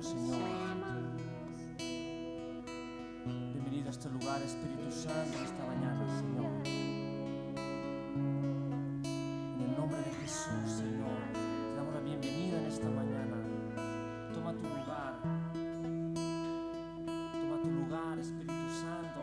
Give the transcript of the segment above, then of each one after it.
adoramos, Señor. Bienvenido a este lugar, Espíritu Santo, esta mañana, Señor. En el nombre de Jesús, Señor, te damos la bienvenida en esta mañana. Toma tu lugar. Toma tu lugar, Espíritu Santo.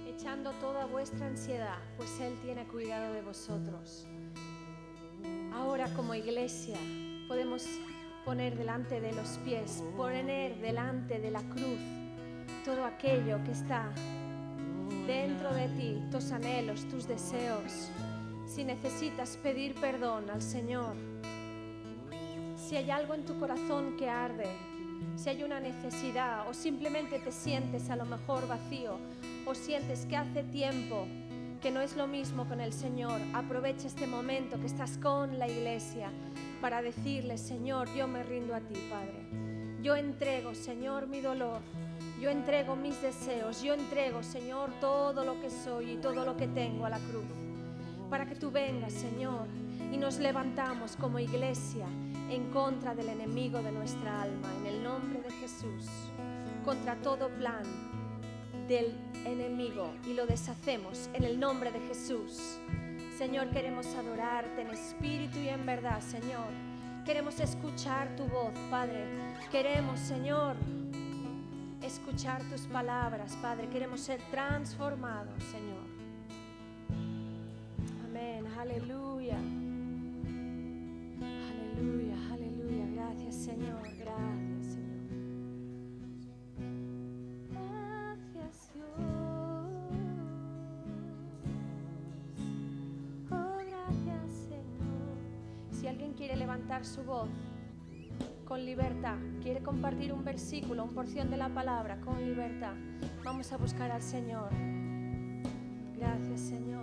Echando toda vuestra ansiedad, pues Él tiene cuidado de vosotros. Ahora como iglesia podemos poner delante de los pies, poner delante de la cruz todo aquello que está dentro de ti, tus anhelos, tus deseos. Si necesitas pedir perdón al Señor, si hay algo en tu corazón que arde, si hay una necesidad o simplemente te sientes a lo mejor vacío o sientes que hace tiempo que no es lo mismo con el Señor, aprovecha este momento que estás con la iglesia para decirle: Señor, yo me rindo a ti, Padre. Yo entrego, Señor, mi dolor. Yo entrego mis deseos. Yo entrego, Señor, todo lo que soy y todo lo que tengo a la cruz. Para que tú vengas, Señor, y nos levantamos como iglesia en contra del enemigo de nuestra alma, en el nombre de Jesús, contra todo plan del enemigo, y lo deshacemos en el nombre de Jesús. Señor, queremos adorarte en espíritu y en verdad, Señor. Queremos escuchar tu voz, Padre. Queremos, Señor, escuchar tus palabras, Padre. Queremos ser transformados, Señor. Amén, aleluya. Aleluya, aleluya. Gracias, Señor, gracias, Señor. Gracias, Dios. Oh, gracias, Señor. Si alguien quiere levantar su voz con libertad, quiere compartir un versículo, una porción de la palabra con libertad, vamos a buscar al Señor. Gracias, Señor.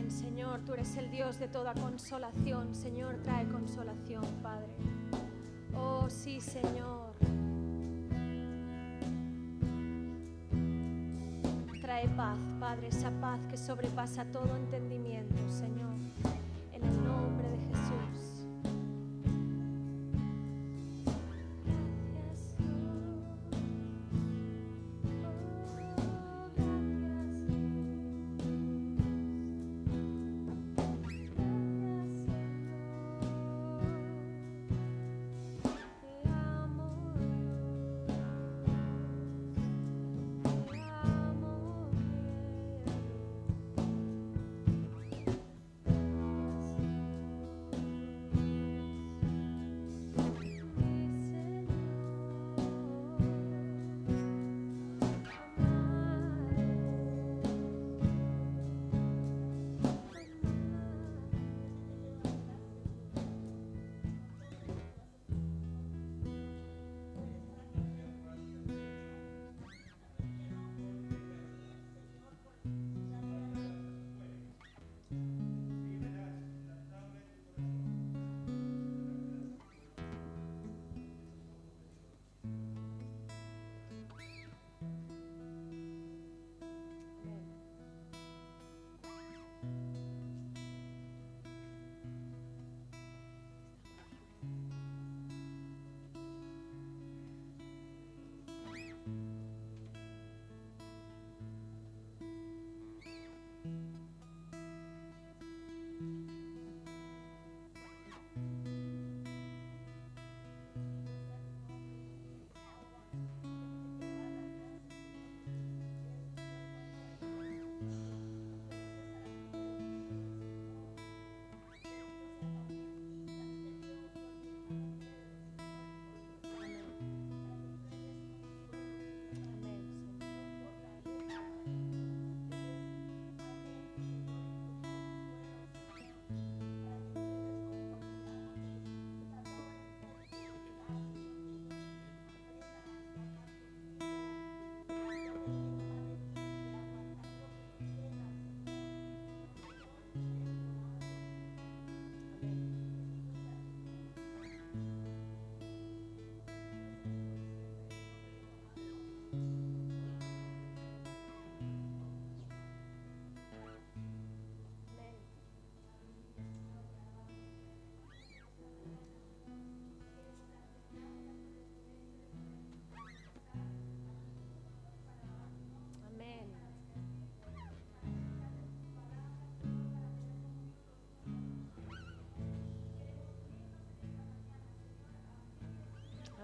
Señor, tú eres el Dios de toda consolación. Señor, trae consolación, Padre. Oh, sí, Señor. Trae paz, Padre, esa paz que sobrepasa todo entendimiento, Señor, en el nombre de Jesús.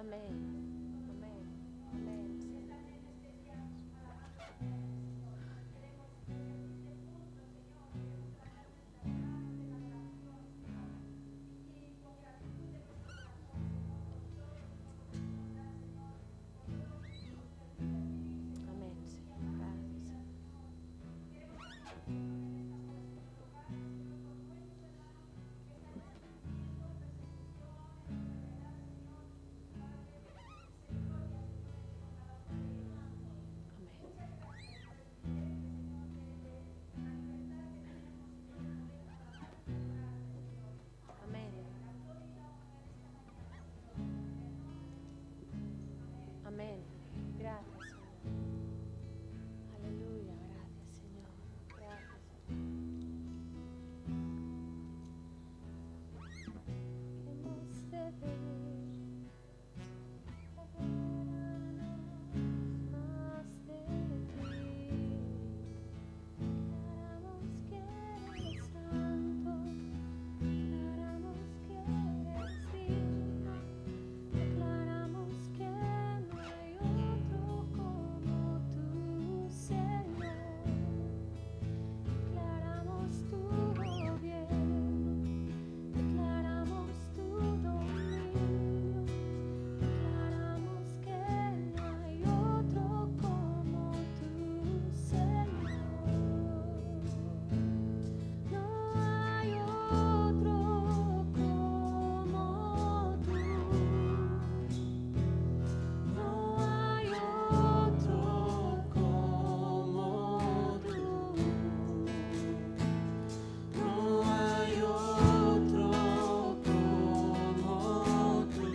Amén. Amén. Amén. Amén, Señor. Gracias. Amén. Amén. Gracias, Señor. Aleluya. Gracias, Señor. Gracias. Hemos de ver más de ti. Declaramos que eres santo. Declaramos que eres digno. Declaramos que no hay otro como tú, Señor. Declaramos tu gobierno. Declaramos tu dominio. Declaramos que no hay otro como tú, Señor. No hay otro como tú. No hay otro como tú. No hay otro como tú.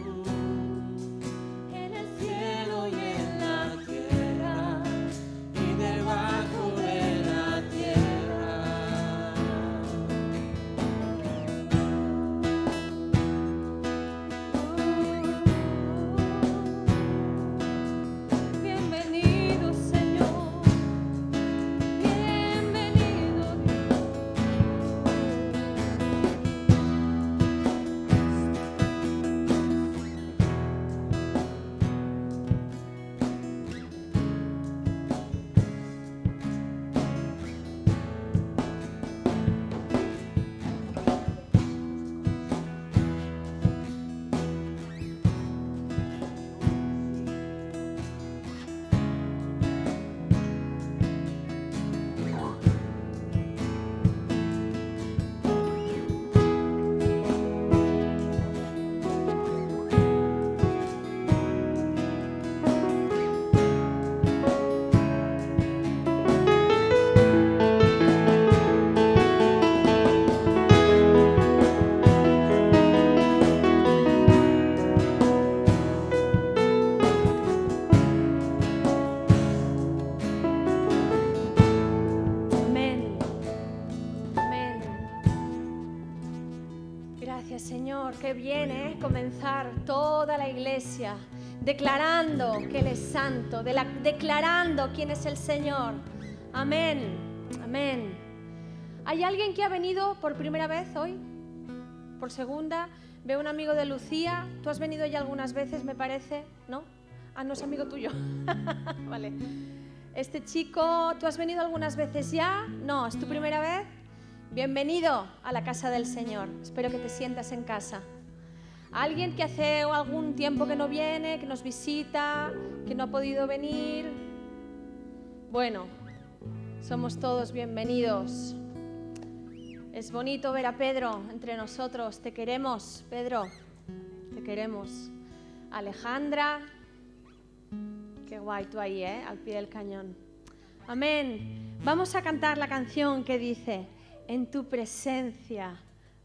En el cielo y en la tierra y debajo de la tierra. Bienvenido, Señor. Bienvenido, Dios. Amén. Amén. Gracias, Señor. Qué bien, comenzar toda la iglesia declarando que Él es santo, declarando quién es el Señor. Amén. Amén. ¿Hay alguien que ha venido por primera vez hoy? ¿Por segunda? Veo un amigo de Lucía. ¿Tú has venido ya algunas veces, me parece? ¿No? Ah, no es amigo tuyo. Vale. Este chico, ¿tú has venido algunas veces ya? No, ¿es tu primera vez? Bienvenido a la casa del Señor. Espero que te sientas en casa. Alguien que hace algún tiempo que no viene, que nos visita, que no ha podido venir. Bueno, somos todos bienvenidos. Es bonito ver a Pedro entre nosotros. Te queremos, Pedro. Te queremos. Alejandra. Qué guay tú ahí, al pie del cañón. Amén. Vamos a cantar la canción que dice: en tu presencia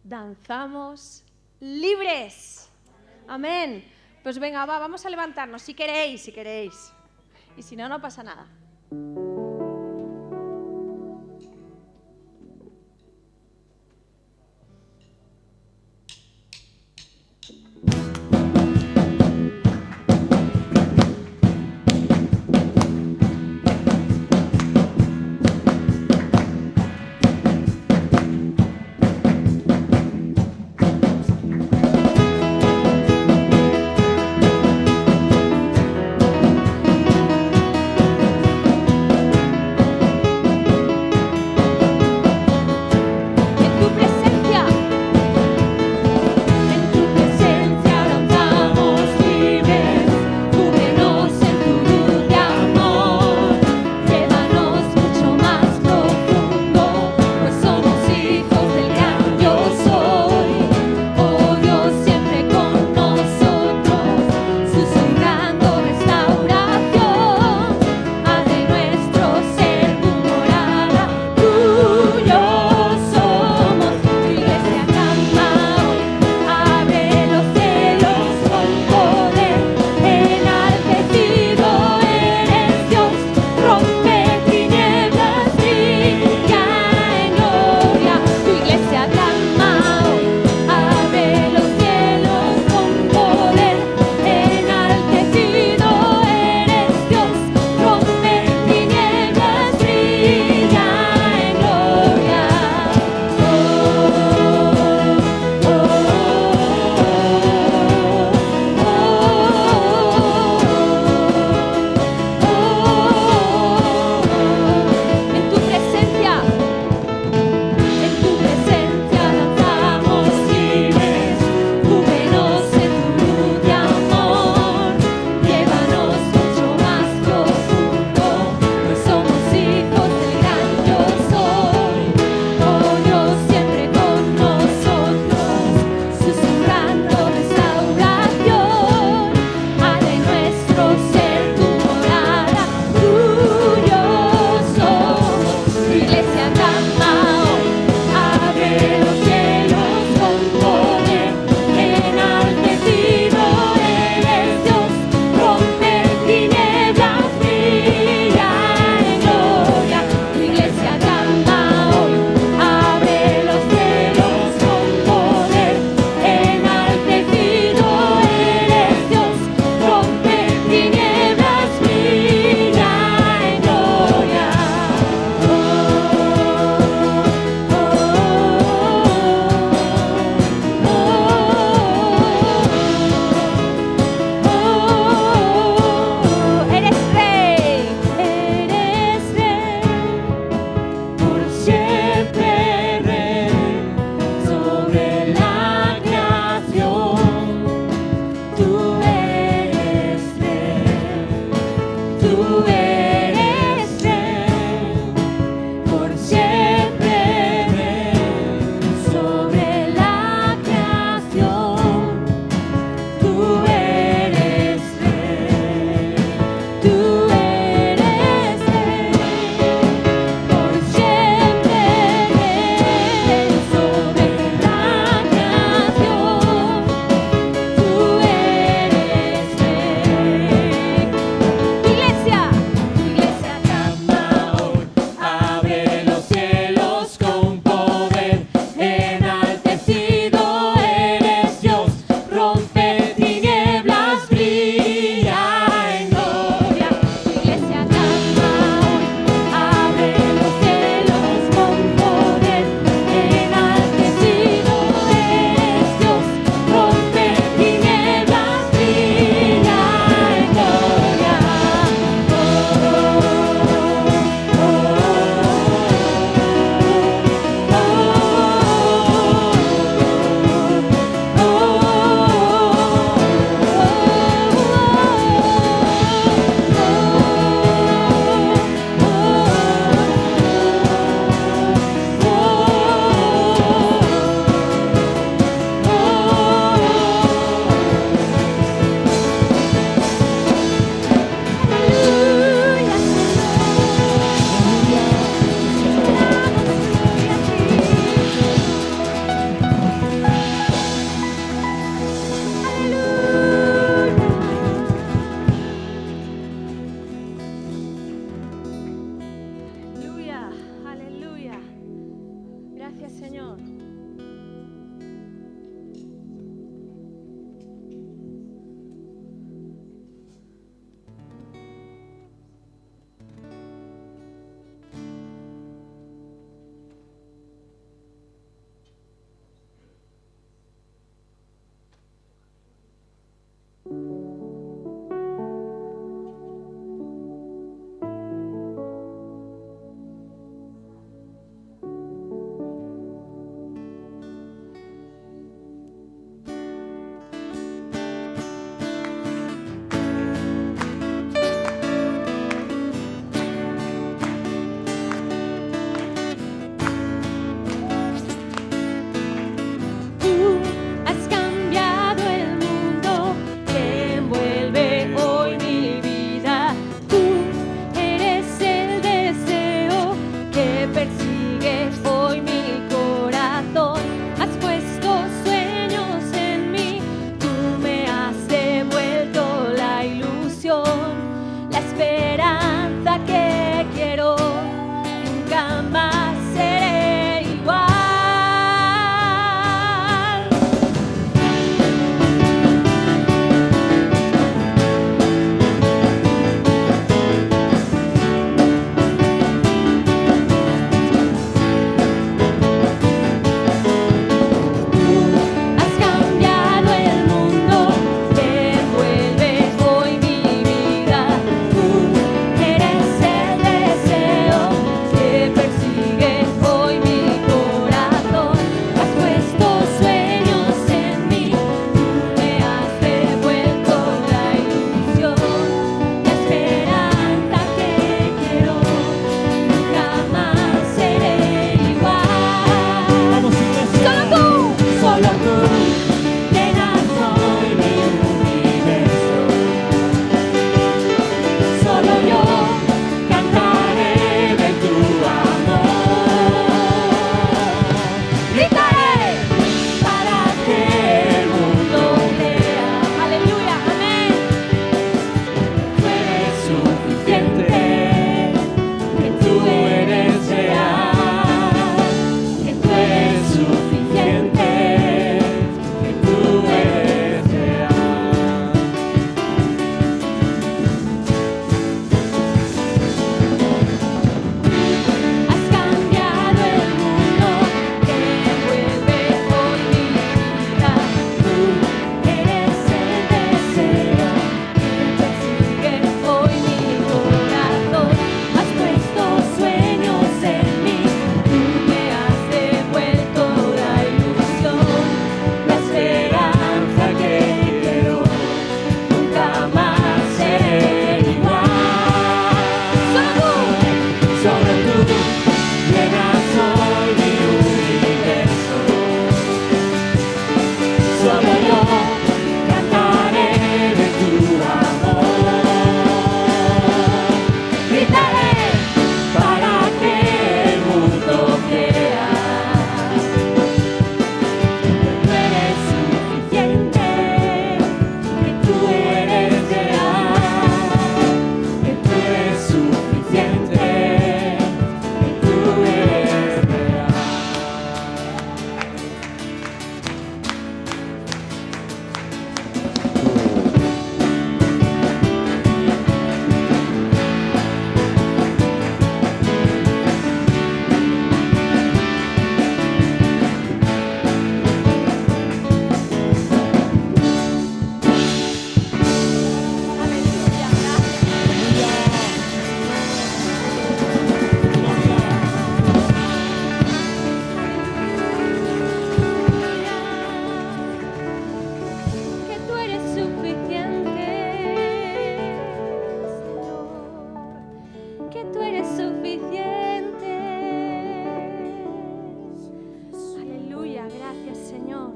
danzamos libres. Amén. Pues venga, vamos a levantarnos si queréis. Y si no, no pasa nada. suficiente. Aleluya, gracias Señor.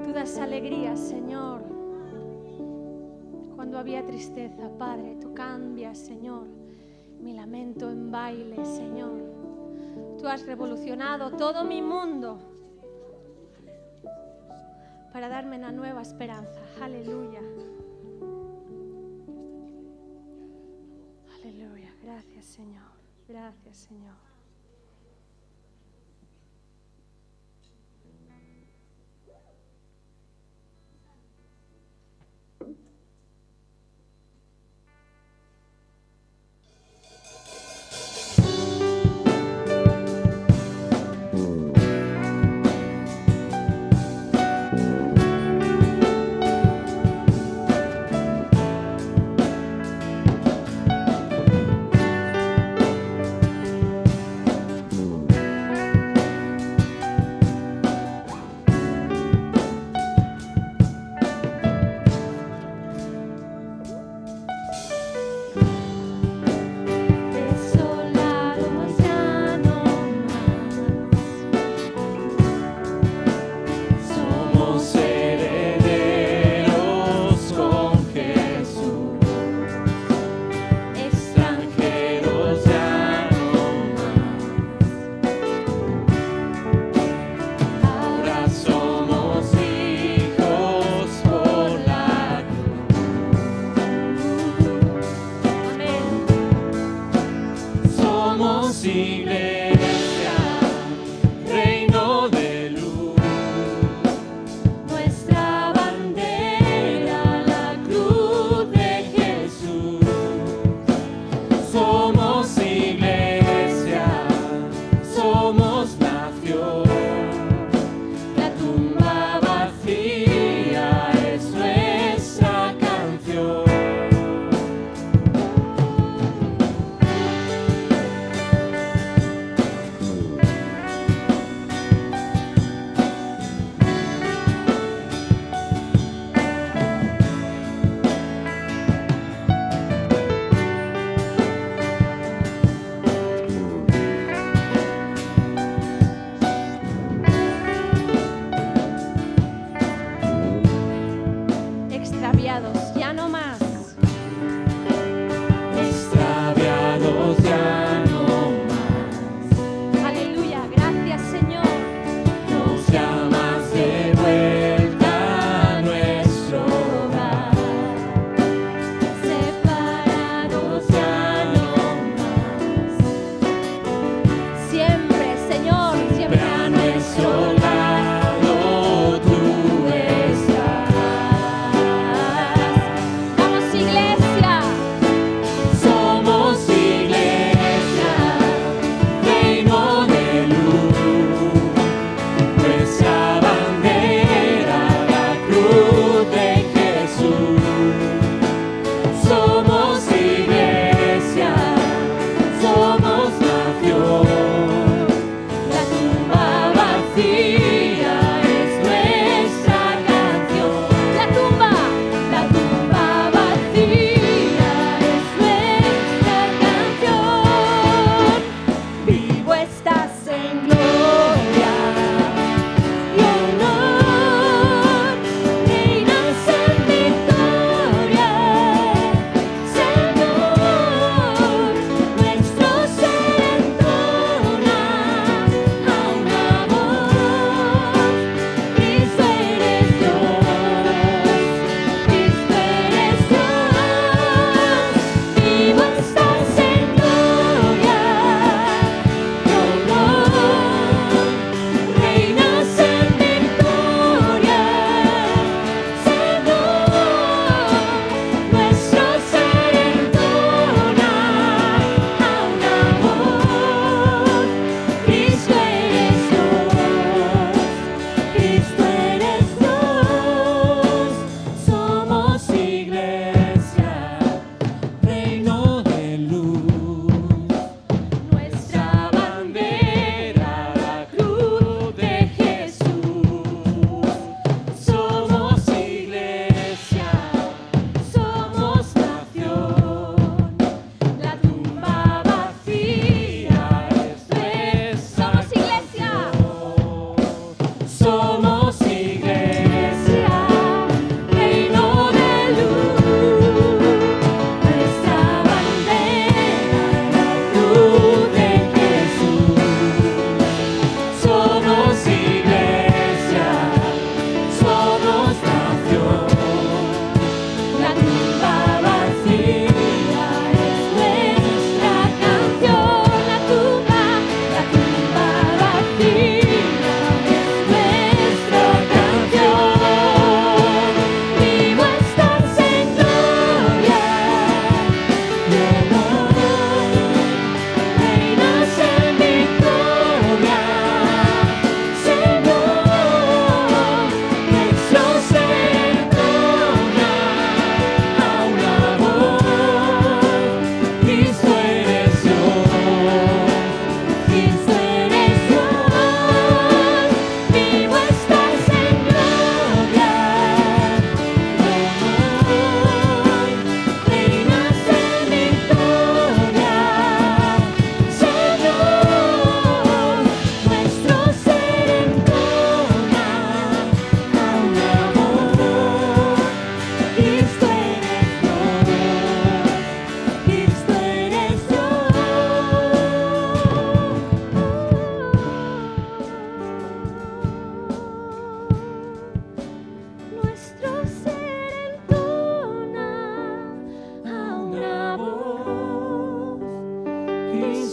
Tú das alegría, Señor. Cuando había tristeza, Padre, tú cambias, Señor, mi lamento en baile, Señor. Tú has revolucionado todo mi mundo para darme una nueva esperanza. Aleluya. Aleluya. Gracias, Señor. Gracias, Señor.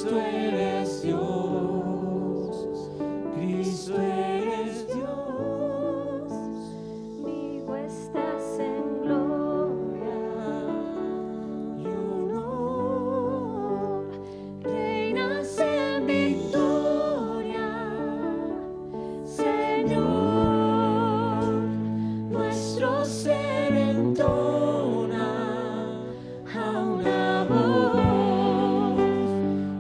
Cristo eres Dios, Cristo eres Dios, Vivo estás en gloria y honor. reinas en victoria, Señor, Nuestro ser entona a una voz,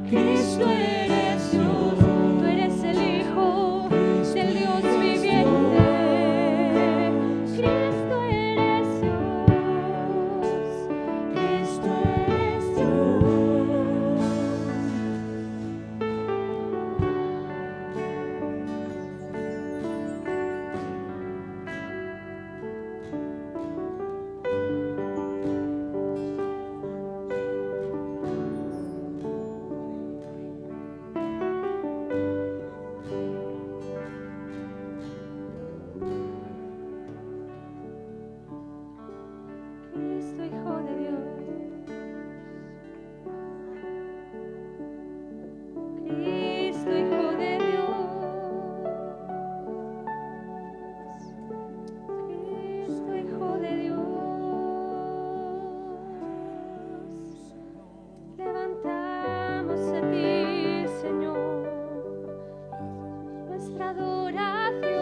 Cristo eres Dios, tú eres el Hijo del Dios eres viviente, Cristo eres Dios, Cristo eres Dios. Cristo Hijo de Dios, Cristo Hijo de Dios, Cristo Hijo de Dios, levantamos a ti, Señor, nuestra adoración,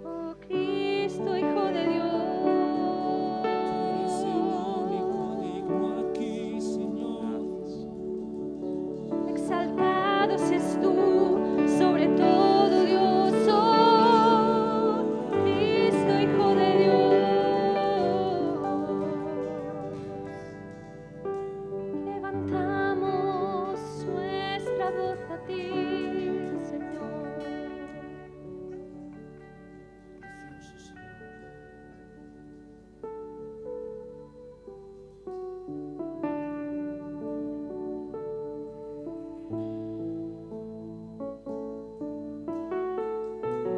oh Cristo Hijo de Dios. Eres el único digno aquí, Señor. Exaltado seas tú sobre todo, Dios, oh Cristo, Hijo de Dios. Levantamos nuestra voz a ti, Señor. Precioso Señor.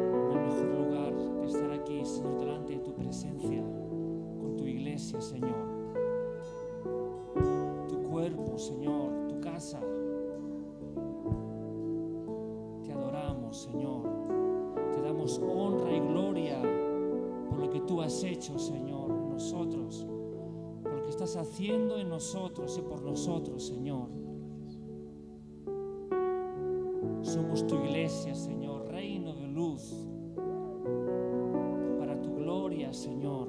No hay mejor lugar que estar aquí, Señor, delante de tu presencia, con tu iglesia, Señor. Tu cuerpo, Señor, tu casa. Te adoramos, Señor. Te damos honra y gloria por lo que tú has hecho, Señor, en nosotros, por lo que estás haciendo en nosotros y por nosotros, Señor. Somos tu iglesia, Señor, reino de luz, para tu gloria, Señor.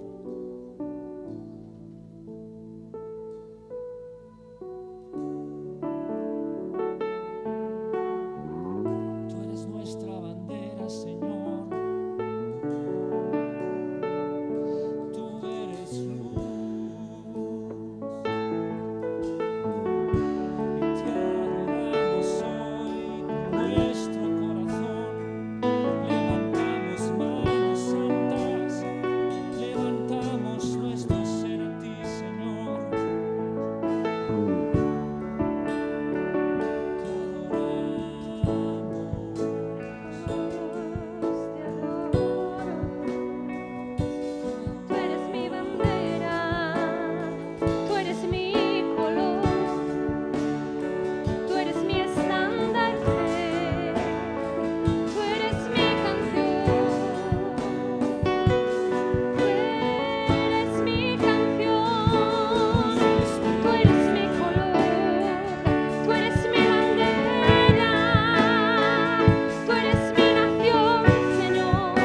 Tú eres nuestra bandera, Señor. Tú eres luz. Y te adoramos hoy con nuestro corazón. Levantamos manos santas, levantamos nuestro ser a ti, Señor. Te Tú eres mi bandera, tú eres mi color, tú eres mi estandarte, tú eres mi canción, tú eres mi canción, tú eres mi color, tú eres mi bandera, tú eres mi nación, Señor.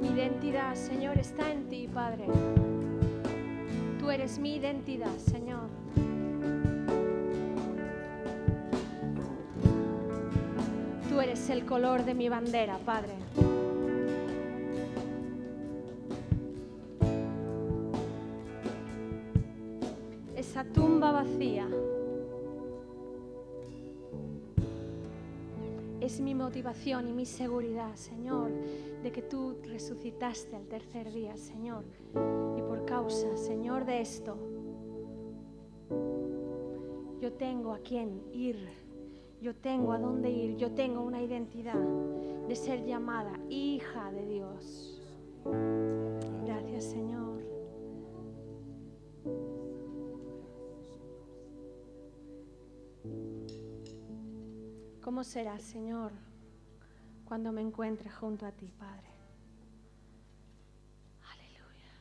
Mi identidad, Señor, está en ti, Padre. Tú eres mi identidad, Señor. Tú eres el color de mi bandera, Padre. Esa tumba vacía es mi motivación y mi seguridad, Señor, de que tú resucitaste al tercer día, Señor. Y por causa, Señor, de esto, yo tengo a quién ir, yo tengo a dónde ir, yo tengo una identidad de ser llamada hija de Dios. Gracias, Señor. ¿Cómo será, Señor, cuando me encuentre junto a ti, Padre? Aleluya.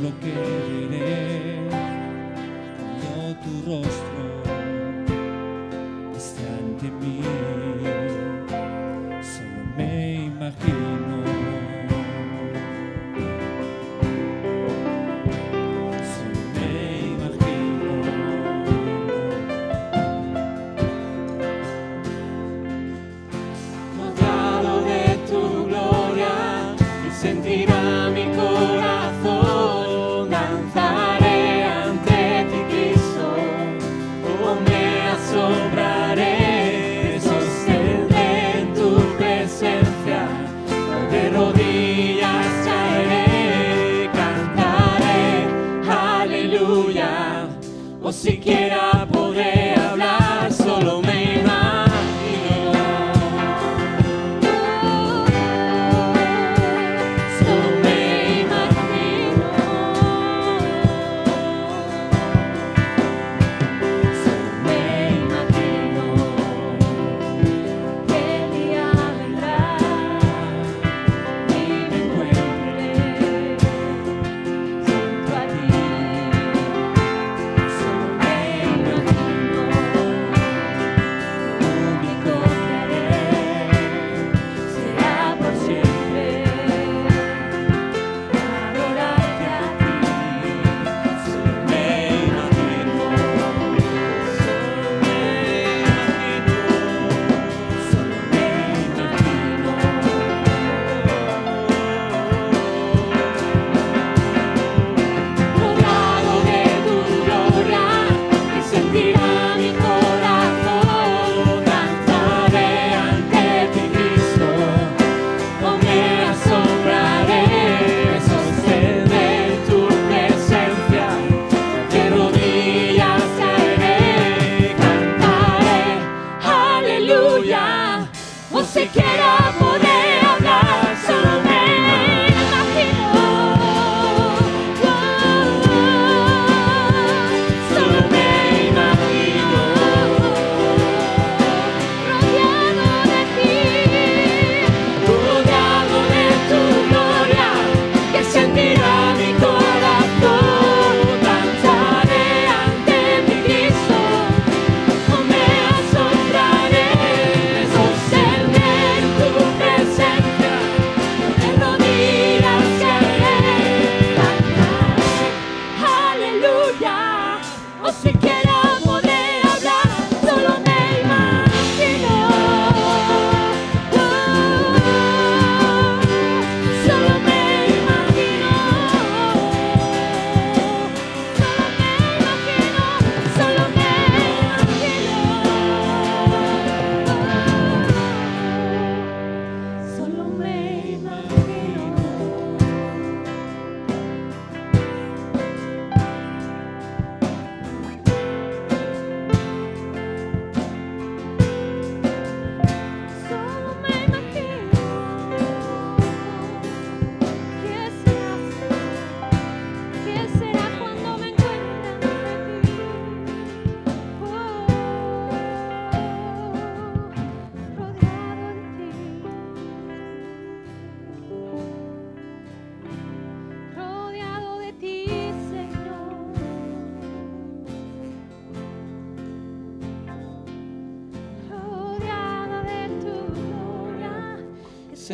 Lo que veré cuando tu rostro esté ante mí, solo me imagino, solo me imagino, rodeado de tu gloria, y sentirá mi corazón. Asombraré, sostendré en tu presencia, de rodillas caeré, cantaré, aleluya, o siquiera podré hablar, solo me imagino, solo me imagino. Solo me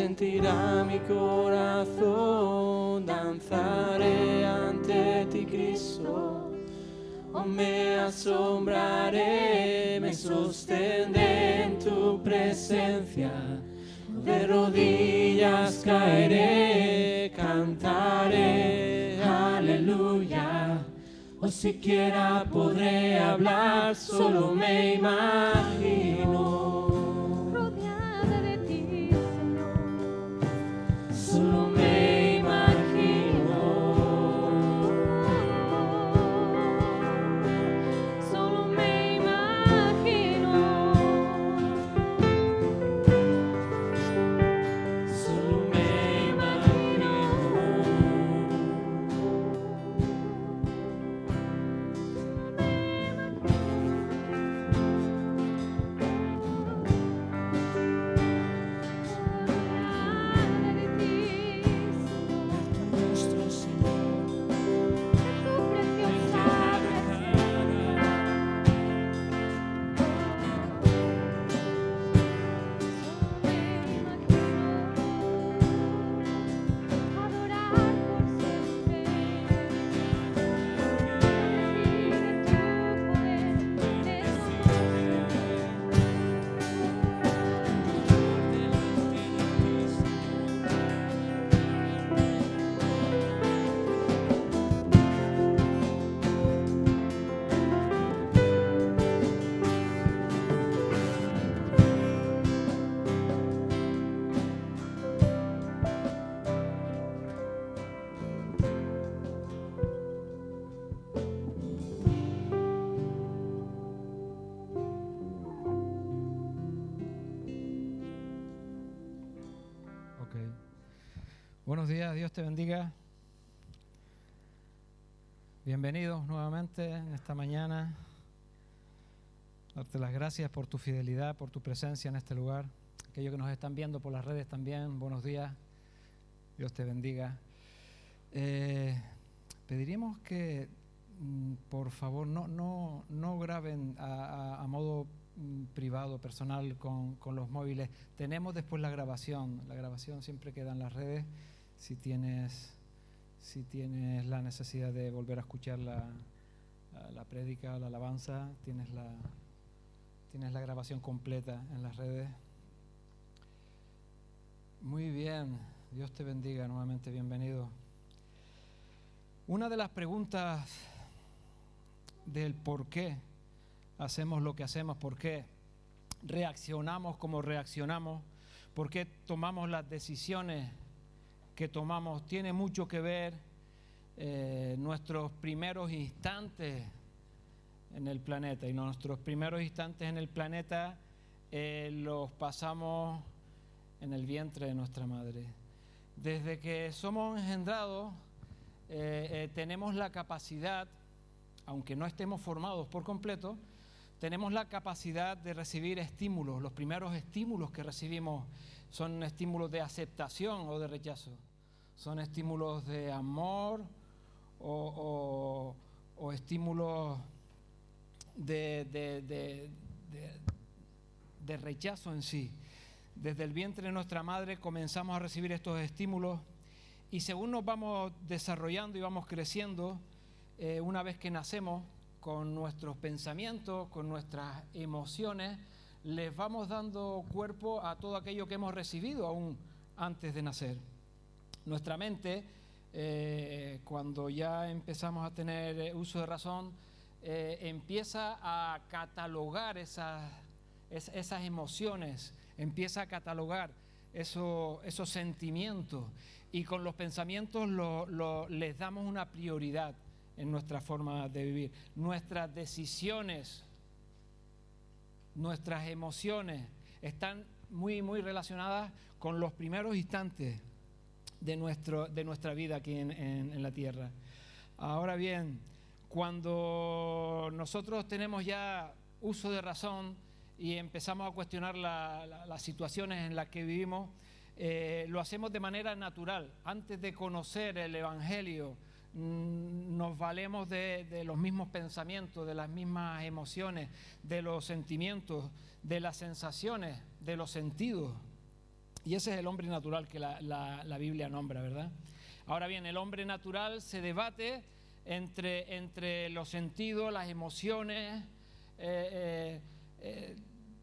sentirá mi corazón, danzaré ante ti, Cristo. Oh, me asombraré, me sostendré en tu presencia. De rodillas caeré, cantaré, aleluya. O siquiera podré hablar, solo me imagino. Rodeada de ti, Señor. Solo me imagino. Solo me imagino. Solo me imagino. Rodeada de ti, Señor. Nuestro Señor, De tu preciosa presencia. Solo me imagino adorar por siempre. De tu poder, de tu Ok. Buenos días, Dios te bendiga. Bienvenidos nuevamente en esta mañana. Darte las gracias por tu fidelidad, por tu presencia en este lugar. Aquellos que nos están viendo por las redes también, buenos días. Dios te bendiga. Pediríamos que, por favor, no graben a modo privado, personal, con los móviles. Tenemos después la grabación siempre queda en las redes. Si tienes la necesidad de volver a escuchar la prédica, la alabanza, tienes la grabación completa en las redes. Muy bien, Dios te bendiga nuevamente, bienvenido. Una de las preguntas del por qué hacemos lo que hacemos, por qué reaccionamos como reaccionamos, por qué tomamos las decisiones que tomamos, tiene mucho que ver nuestros primeros instantes en el planeta. Y nuestros primeros instantes en el planeta los pasamos en el vientre de nuestra madre. Desde que somos engendrados, tenemos la capacidad, aunque no estemos formados por completo, tenemos la capacidad de recibir estímulos. Los primeros estímulos que recibimos son estímulos de aceptación o de rechazo. Son estímulos de amor o estímulos de rechazo en sí. Desde el vientre de nuestra madre comenzamos a recibir estos estímulos y según nos vamos desarrollando y vamos creciendo, una vez que nacemos, con nuestros pensamientos, con nuestras emociones, les vamos dando cuerpo a todo aquello que hemos recibido aún antes de nacer. Nuestra mente, cuando ya empezamos a tener uso de razón, empieza a catalogar esas emociones, empieza a catalogar esos sentimientos y con los pensamientos les damos una prioridad en nuestra forma de vivir. Nuestras decisiones, nuestras emociones están muy, muy relacionadas con los primeros instantes de nuestra vida aquí en la tierra. Ahora bien, cuando nosotros tenemos ya uso de razón y empezamos a cuestionar las situaciones en las que vivimos, lo hacemos de manera natural. Antes de conocer el Evangelio, nos valemos de los mismos pensamientos, de las mismas emociones, de los sentimientos, de las sensaciones, de los sentidos. Y ese es el hombre natural que la Biblia nombra, ¿verdad? Ahora bien, el hombre natural se debate entre los sentidos, las emociones,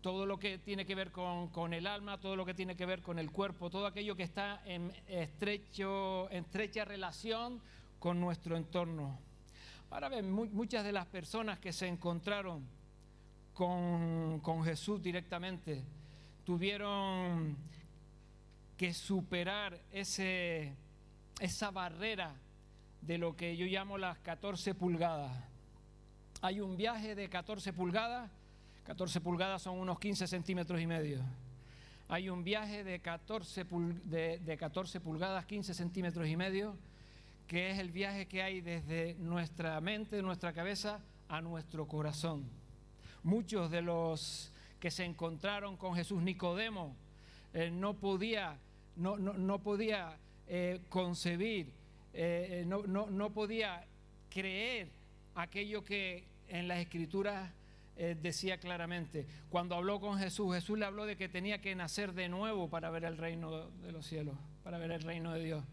todo lo que tiene que ver con el alma, todo lo que tiene que ver con el cuerpo, todo aquello que está en estrecha relación con nuestro entorno. Ahora bien, muchas de las personas que se encontraron con Jesús directamente tuvieron que superar esa barrera de lo que yo llamo las 14 pulgadas. Hay un viaje de 14 pulgadas, 14 pulgadas son unos 15 centímetros y medio. Hay un viaje de 14 pulgadas, 15 centímetros y medio, que es el viaje que hay desde nuestra mente, nuestra cabeza, a nuestro corazón. Muchos de los que se encontraron con Jesús, Nicodemo, no podía concebir, no podía creer aquello que en las Escrituras decía claramente. Cuando habló con Jesús, Jesús le habló de que tenía que nacer de nuevo para ver el reino de los cielos, para ver el reino de Dios.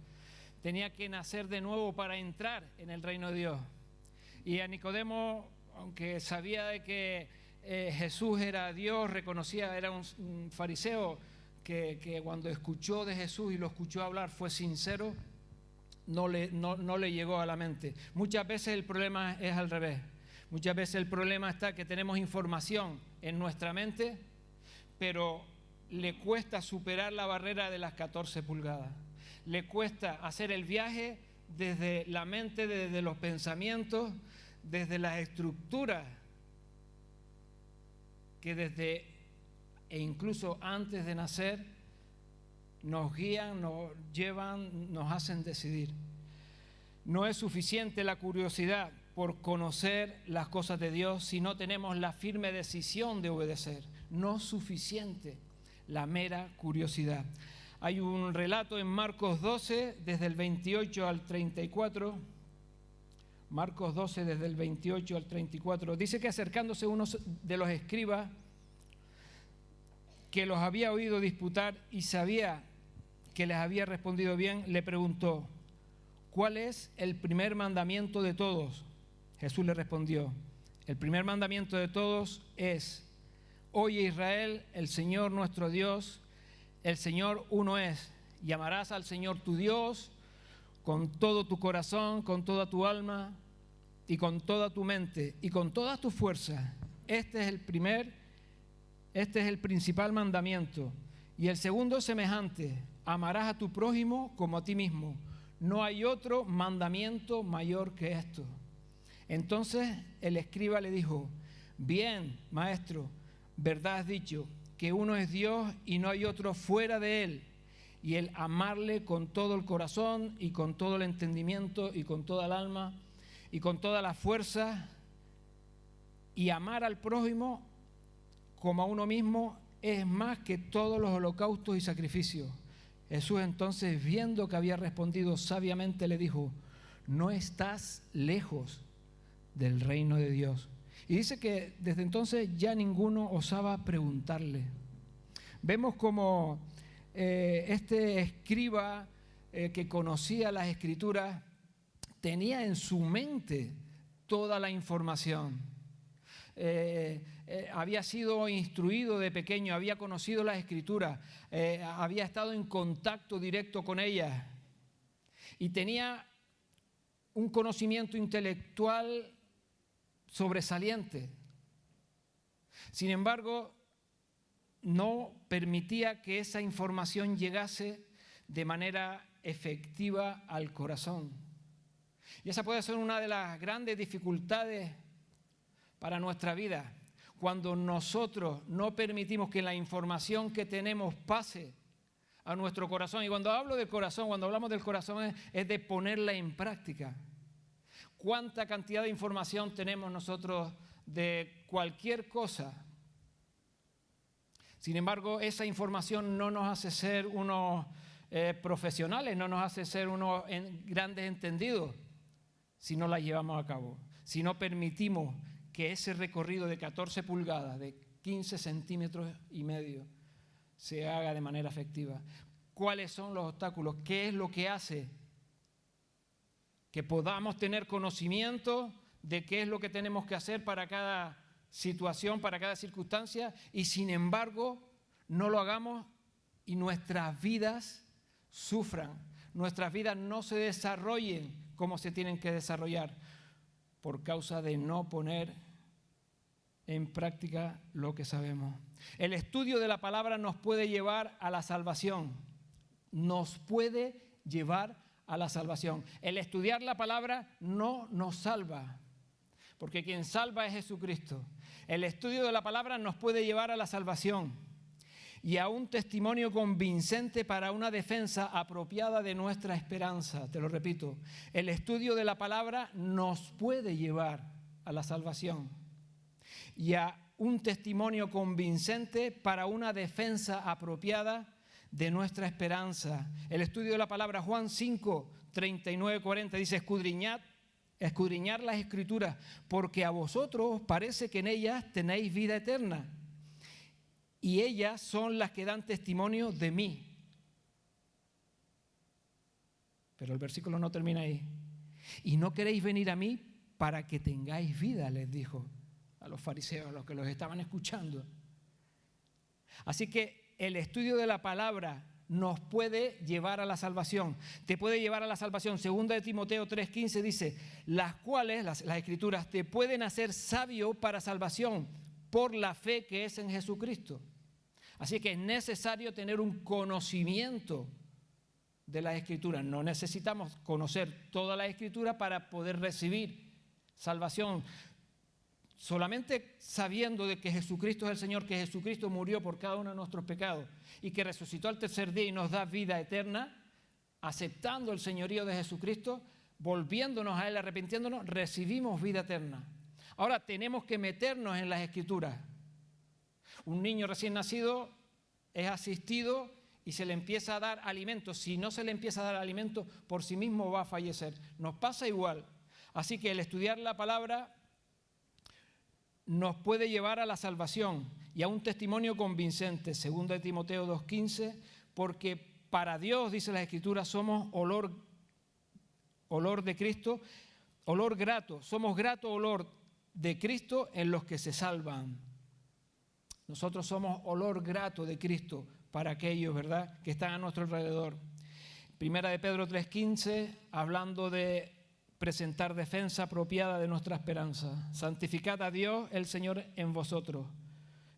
Tenía que nacer de nuevo para entrar en el reino de Dios. Y a Nicodemo, aunque sabía de que Jesús era Dios, reconocía, era un fariseo que cuando escuchó de Jesús y lo escuchó hablar fue sincero, no le llegó a la mente. Muchas veces el problema es al revés. Muchas veces el problema está que tenemos información en nuestra mente, pero le cuesta superar la barrera de las 14 pulgadas. Le cuesta hacer el viaje desde la mente, desde los pensamientos, desde las estructuras que e incluso antes de nacer nos guían, nos llevan, nos hacen decidir. No es suficiente la curiosidad por conocer las cosas de Dios si no tenemos la firme decisión de obedecer. No es suficiente la mera curiosidad. Hay un relato en Marcos 12, desde el 28 al 34. Marcos 12, desde el 28 al 34. Dice que acercándose uno de los escribas que los había oído disputar y sabía que les había respondido bien, le preguntó: ¿cuál es el primer mandamiento de todos? Jesús le respondió: el primer mandamiento de todos es: oye Israel, el Señor nuestro Dios, el Señor uno es, y amarás al Señor tu Dios con todo tu corazón, con toda tu alma y con toda tu mente y con todas tus fuerzas. Este es el principal mandamiento. Y el segundo es semejante: amarás a tu prójimo como a ti mismo. No hay otro mandamiento mayor que esto. Entonces el escriba le dijo: bien, maestro, verdad has dicho, que uno es Dios y no hay otro fuera de él, y el amarle con todo el corazón y con todo el entendimiento y con toda el alma y con toda la fuerza, y amar al prójimo como a uno mismo es más que todos los holocaustos y sacrificios. Jesús entonces, viendo que había respondido sabiamente, le dijo: no estás lejos del reino de Dios. Y dice que desde entonces ya ninguno osaba preguntarle. Vemos como este escriba que conocía las Escrituras tenía en su mente toda la información. Había sido instruido de pequeño, había conocido las Escrituras, había estado en contacto directo con ellas y tenía un conocimiento intelectual sobresaliente. Sin embargo, no permitía que esa información llegase de manera efectiva al corazón. Y esa puede ser una de las grandes dificultades para nuestra vida, cuando nosotros no permitimos que la información que tenemos pase a nuestro corazón. Y cuando hablo del corazón, cuando hablamos del corazón es de ponerla en práctica. ¿Cuánta cantidad de información tenemos nosotros de cualquier cosa? Sin embargo, esa información no nos hace ser unos profesionales, no nos hace ser unos grandes entendidos si no la llevamos a cabo, si no permitimos que ese recorrido de 14 pulgadas, de 15 centímetros y medio, se haga de manera efectiva. ¿Cuáles son los obstáculos? ¿Qué es lo que hace que podamos tener conocimiento de qué es lo que tenemos que hacer para cada situación, para cada circunstancia, y sin embargo no lo hagamos y nuestras vidas sufran, nuestras vidas no se desarrollen como se tienen que desarrollar por causa de no poner en práctica lo que sabemos? El estudio de la palabra nos puede llevar a la salvación, nos puede llevar a la salvación. El estudiar la palabra no nos salva, porque quien salva es Jesucristo. El estudio de la palabra nos puede llevar a la salvación y a un testimonio convincente para una defensa apropiada de nuestra esperanza. Te lo repito, el estudio de la palabra nos puede llevar a la salvación y a un testimonio convincente para una defensa apropiada de nuestra esperanza. El estudio de la palabra, Juan 5, 39, 40, dice: escudriñar las Escrituras, porque a vosotros parece que en ellas tenéis vida eterna, y ellas son las que dan testimonio de mí. Pero el versículo no termina ahí. Y no queréis venir a mí para que tengáis vida, les dijo a los fariseos, a los que los estaban escuchando. Así que el estudio de la palabra nos puede llevar a la salvación. Te puede llevar a la salvación. Segunda de Timoteo 3:15 dice: las cuales, las Escrituras, te pueden hacer sabio para salvación por la fe que es en Jesucristo. Así que es necesario tener un conocimiento de las Escrituras. No necesitamos conocer toda la Escritura para poder recibir salvación. Solamente sabiendo de que Jesucristo es el Señor, que Jesucristo murió por cada uno de nuestros pecados y que resucitó al tercer día y nos da vida eterna, aceptando el señorío de Jesucristo, volviéndonos a Él, arrepintiéndonos, recibimos vida eterna. Ahora tenemos que meternos en las Escrituras. Un niño recién nacido es asistido y se le empieza a dar alimento. Si no se le empieza a dar alimento, por sí mismo va a fallecer. Nos pasa igual. Así que el estudiar la palabra nos puede llevar a la salvación y a un testimonio convincente. Segunda de Timoteo 2:15, porque para Dios, dice la Escritura, somos olor de Cristo, olor grato, somos grato olor de Cristo en los que se salvan. Nosotros somos olor grato de Cristo para aquellos, ¿verdad?, que están a nuestro alrededor. Primera de Pedro 3:15, hablando de presentar defensa apropiada de nuestra esperanza. Santificad a Dios el Señor en vosotros,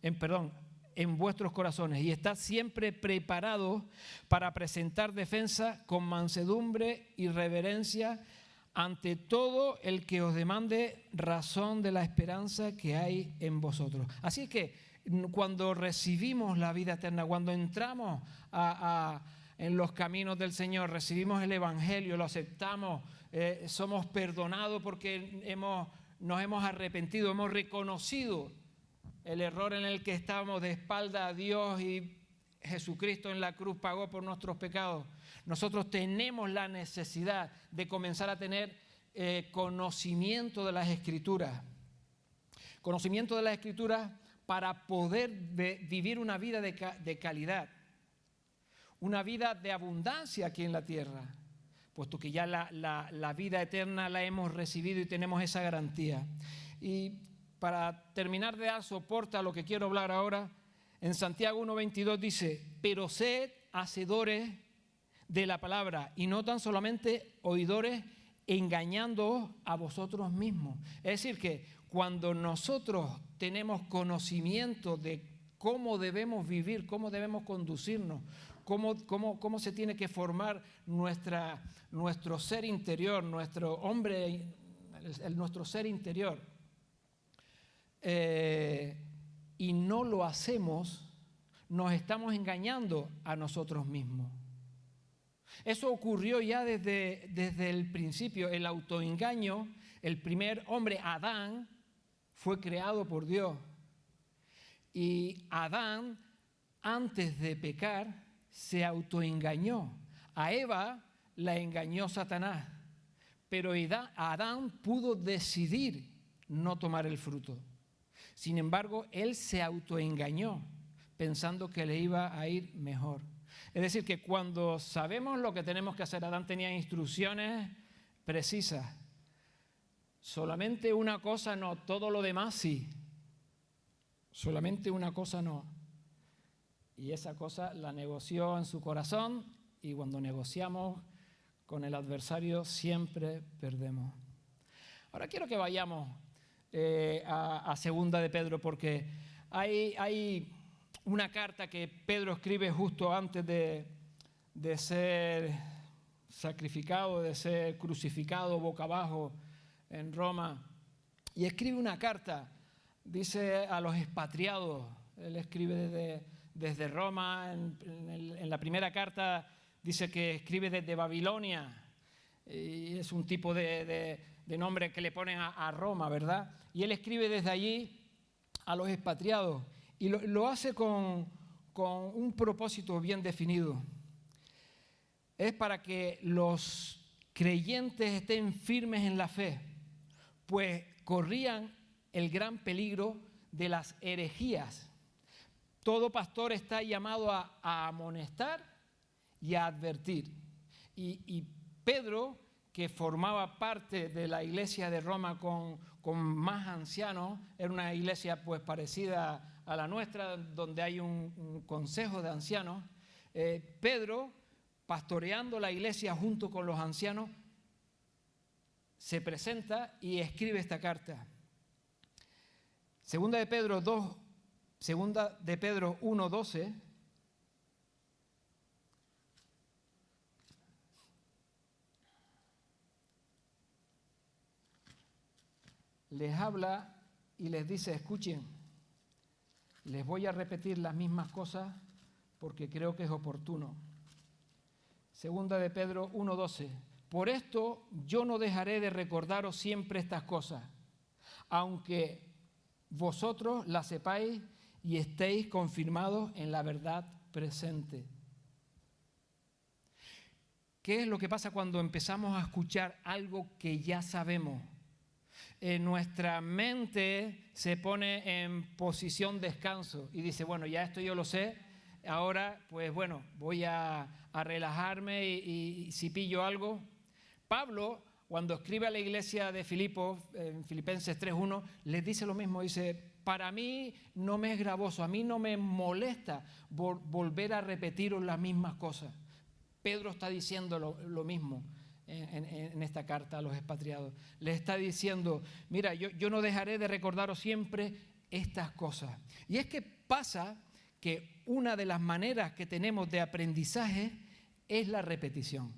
en vuestros corazones, y estad siempre preparados para presentar defensa con mansedumbre y reverencia ante todo el que os demande razón de la esperanza que hay en vosotros. Así que cuando recibimos la vida eterna, cuando entramos en los caminos del Señor, recibimos el Evangelio, lo aceptamos, somos perdonados porque nos hemos arrepentido, hemos reconocido el error en el que estábamos de espalda a Dios y Jesucristo en la cruz pagó por nuestros pecados. Nosotros tenemos la necesidad de comenzar a tener conocimiento de las Escrituras. Conocimiento de las Escrituras para poder vivir una vida de calidad, una vida de abundancia aquí en la tierra, puesto que ya la vida eterna la hemos recibido y tenemos esa garantía. Y para terminar de dar soporte a lo que quiero hablar ahora, en Santiago 1:22 dice: pero sed hacedores de la palabra y no tan solamente oidores, engañándoos a vosotros mismos. Es decir, que cuando nosotros tenemos conocimiento de cómo debemos vivir, cómo debemos conducirnos, cómo se tiene que formar nuestro ser interior, nuestro hombre, nuestro ser interior, y no lo hacemos, nos estamos engañando a nosotros mismos. Eso ocurrió ya desde el principio. El autoengaño, el primer hombre, Adán, fue creado por Dios. Y Adán, antes de pecar, se autoengañó. A Eva la engañó Satanás, pero Adán pudo decidir no tomar el fruto. Sin embargo, él se autoengañó, pensando que le iba a ir mejor. Es decir, que cuando sabemos lo que tenemos que hacer, Adán tenía instrucciones precisas. Solamente una cosa no, todo lo demás sí. Solamente una cosa no. Y esa cosa la negoció en su corazón, y cuando negociamos con el adversario siempre perdemos. Ahora quiero que vayamos a Segunda de Pedro, porque hay una carta que Pedro escribe justo antes de ser sacrificado, de ser crucificado boca abajo en Roma. Y escribe una carta, dice a los expatriados. Él escribe desde Roma. En la primera carta dice que escribe desde Babilonia. Y es un tipo de nombre que le ponen a Roma, ¿verdad? Y él escribe desde allí a los expatriados. Y lo hace con un propósito bien definido. Es para que los creyentes estén firmes en la fe, pues corrían el gran peligro de las herejías. Todo pastor está llamado a amonestar y a advertir. Y Pedro, que formaba parte de la iglesia de Roma con más ancianos, era una iglesia pues parecida a la nuestra, donde hay un consejo de ancianos. Pedro, pastoreando la iglesia junto con los ancianos, se presenta y escribe esta carta. Segunda de Pedro 1:12. Les habla y les dice: escuchen, les voy a repetir las mismas cosas porque creo que es oportuno. Segunda de Pedro 1:12. Por esto yo no dejaré de recordaros siempre estas cosas, aunque vosotros las sepáis y estéis confirmados en la verdad presente. ¿Qué es lo que pasa cuando empezamos a escuchar algo que ya sabemos? Nuestra mente se pone en posición de descanso y dice: bueno, ya esto yo lo sé, ahora pues bueno, voy a relajarme y si pillo algo. Pablo, cuando escribe a la iglesia de Filipos, en Filipenses 3:1, les dice lo mismo. Dice: para mí no me es gravoso, a mí no me molesta volver a repetiros las mismas cosas. Pedro está diciendo lo mismo en esta carta a los expatriados. Les está diciendo: mira, yo no dejaré de recordaros siempre estas cosas. Y es que pasa que una de las maneras que tenemos de aprendizaje es la repetición.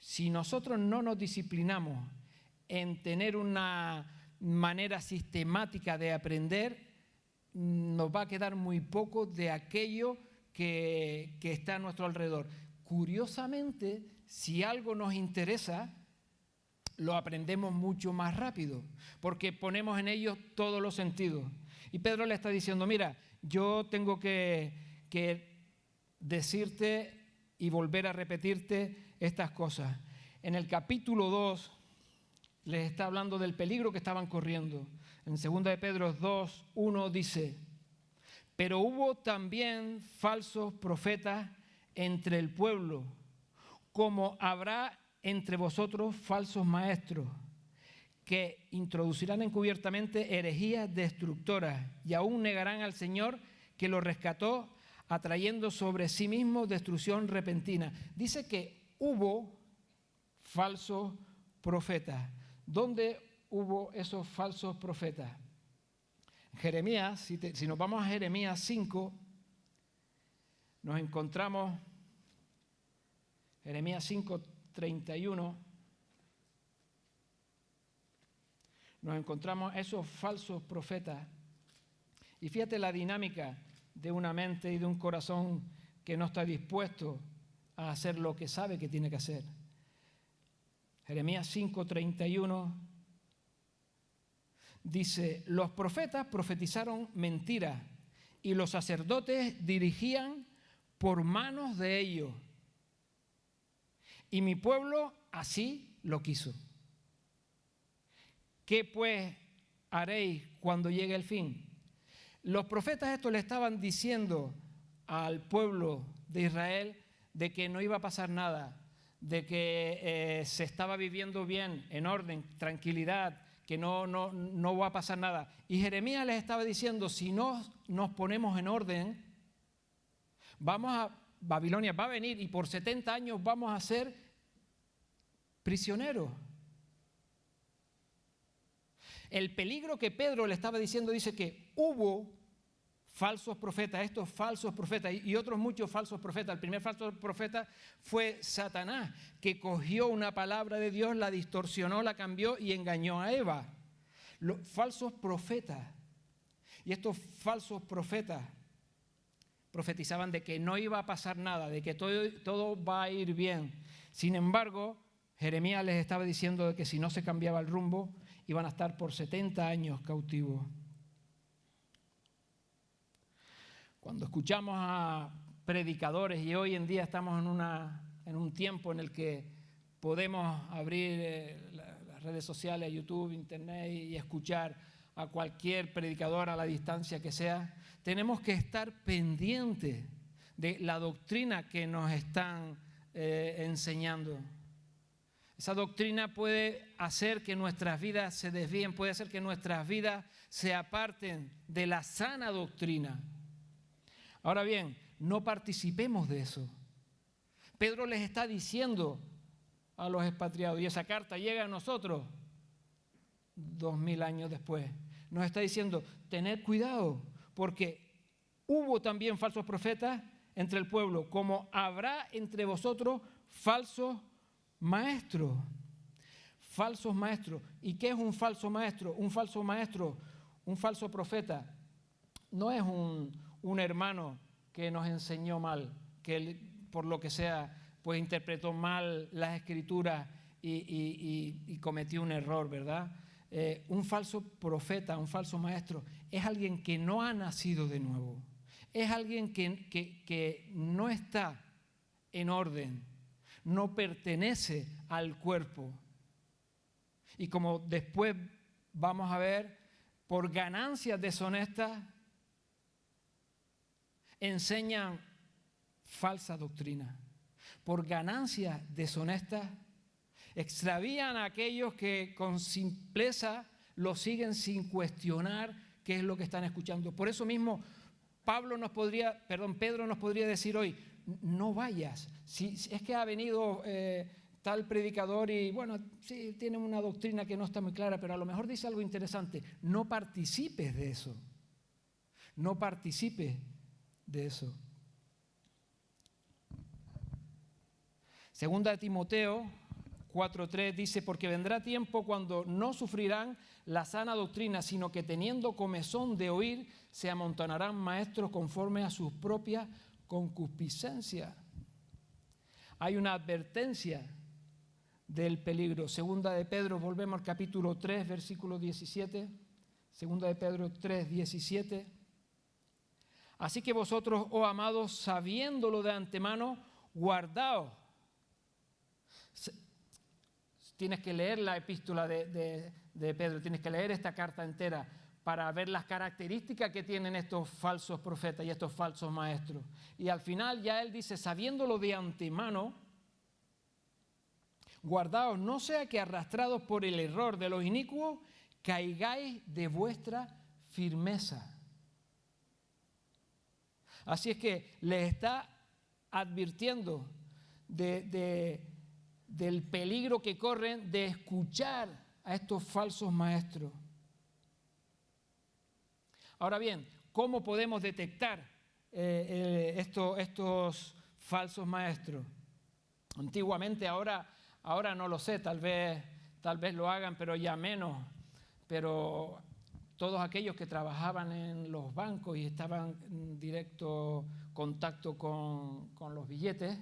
Si nosotros no nos disciplinamos en tener una manera sistemática de aprender, nos va a quedar muy poco de aquello que está a nuestro alrededor. Curiosamente, si algo nos interesa, lo aprendemos mucho más rápido, porque ponemos en ello todos los sentidos. Y Pedro le está diciendo: mira, yo tengo que decirte y volver a repetirte estas cosas. En el capítulo 2 les está hablando del peligro que estaban corriendo. En 2 de Pedro 2:1 dice: pero hubo también falsos profetas entre el pueblo, como habrá entre vosotros falsos maestros, que introducirán encubiertamente herejías destructoras y aún negarán al Señor que los rescató, atrayendo sobre sí mismos destrucción repentina. Dice que hubo falsos profetas. ¿Dónde hubo esos falsos profetas? Jeremías, si nos vamos a Jeremías 5, nos encontramos Jeremías 5:31, nos encontramos esos falsos profetas. Y fíjate la dinámica de una mente y de un corazón que no está dispuesto a hacer lo que sabe que tiene que hacer. Jeremías 5:31 dice: los profetas profetizaron mentiras y los sacerdotes dirigían por manos de ellos. Y mi pueblo así lo quiso. ¿Qué pues haréis cuando llegue el fin? los profetas estos le estaban diciendo al pueblo de Israel de que no iba a pasar nada, de que se estaba viviendo bien, en orden, tranquilidad, que no va a pasar nada. Y Jeremías les estaba diciendo, si no nos ponemos en orden, Babilonia va a venir y por 70 años vamos a ser prisioneros. El peligro que Pedro le estaba diciendo dice que hubo falsos profetas, estos falsos profetas y otros muchos falsos profetas. El primer falso profeta fue Satanás, que cogió una palabra de Dios, la distorsionó, la cambió y engañó a Eva. Los falsos profetas. Y estos falsos profetas profetizaban de que no iba a pasar nada, de que todo va a ir bien. Sin embargo, Jeremías les estaba diciendo de que si no se cambiaba el rumbo, iban a estar por 70 años cautivos. Cuando escuchamos a predicadores, y hoy en día estamos en un tiempo en el que podemos abrir las redes sociales, YouTube, Internet y escuchar a cualquier predicador a la distancia que sea, tenemos que estar pendientes de la doctrina que nos están enseñando. Esa doctrina puede hacer que nuestras vidas se desvíen, puede hacer que nuestras vidas se aparten de la sana doctrina. Ahora bien, no participemos de eso. Pedro les está diciendo a los expatriados, y esa carta llega a nosotros 2000 años después. Nos está diciendo, tened cuidado, porque hubo también falsos profetas entre el pueblo, como habrá entre vosotros falsos maestros. Falsos maestros. ¿Y qué es un falso maestro? Un falso maestro, un falso profeta, no es un hermano que nos enseñó mal, que él, por lo que sea, pues interpretó mal las escrituras y cometió un error, ¿verdad? Un falso profeta, un falso maestro, es alguien que no ha nacido de nuevo, es alguien que no está en orden, no pertenece al cuerpo. Y como después vamos a ver, por ganancias deshonestas, enseñan falsa doctrina. Por ganancias deshonestas, extravían a aquellos que con simpleza lo siguen sin cuestionar qué es lo que están escuchando. Por eso mismo, Pedro nos podría decir hoy, no vayas. Si es que ha venido tal predicador y, bueno, sí, tiene una doctrina que no está muy clara, pero a lo mejor dice algo interesante. No participes de eso. No participes de eso. Segunda de Timoteo 4:3 dice, porque vendrá tiempo cuando no sufrirán la sana doctrina, sino que teniendo comezón de oír, se amontonarán maestros conforme a sus propias concupiscencias. Hay una advertencia del peligro. Segunda de Pedro, volvemos al capítulo 3, versículo 17. Segunda de Pedro 3, 17. Así que vosotros, oh amados, sabiéndolo de antemano, guardaos. Tienes que leer la epístola de Pedro, tienes que leer esta carta entera para ver las características que tienen estos falsos profetas y estos falsos maestros. Y al final ya él dice, sabiéndolo de antemano, guardaos, no sea que arrastrados por el error de los inicuos, caigáis de vuestra firmeza. Así es que les está advirtiendo del peligro que corren de escuchar a estos falsos maestros. Ahora bien, ¿cómo podemos detectar estos falsos maestros? Antiguamente, ahora no lo sé, tal vez lo hagan, pero ya menos. Pero todos aquellos que trabajaban en los bancos y estaban en directo contacto con los billetes,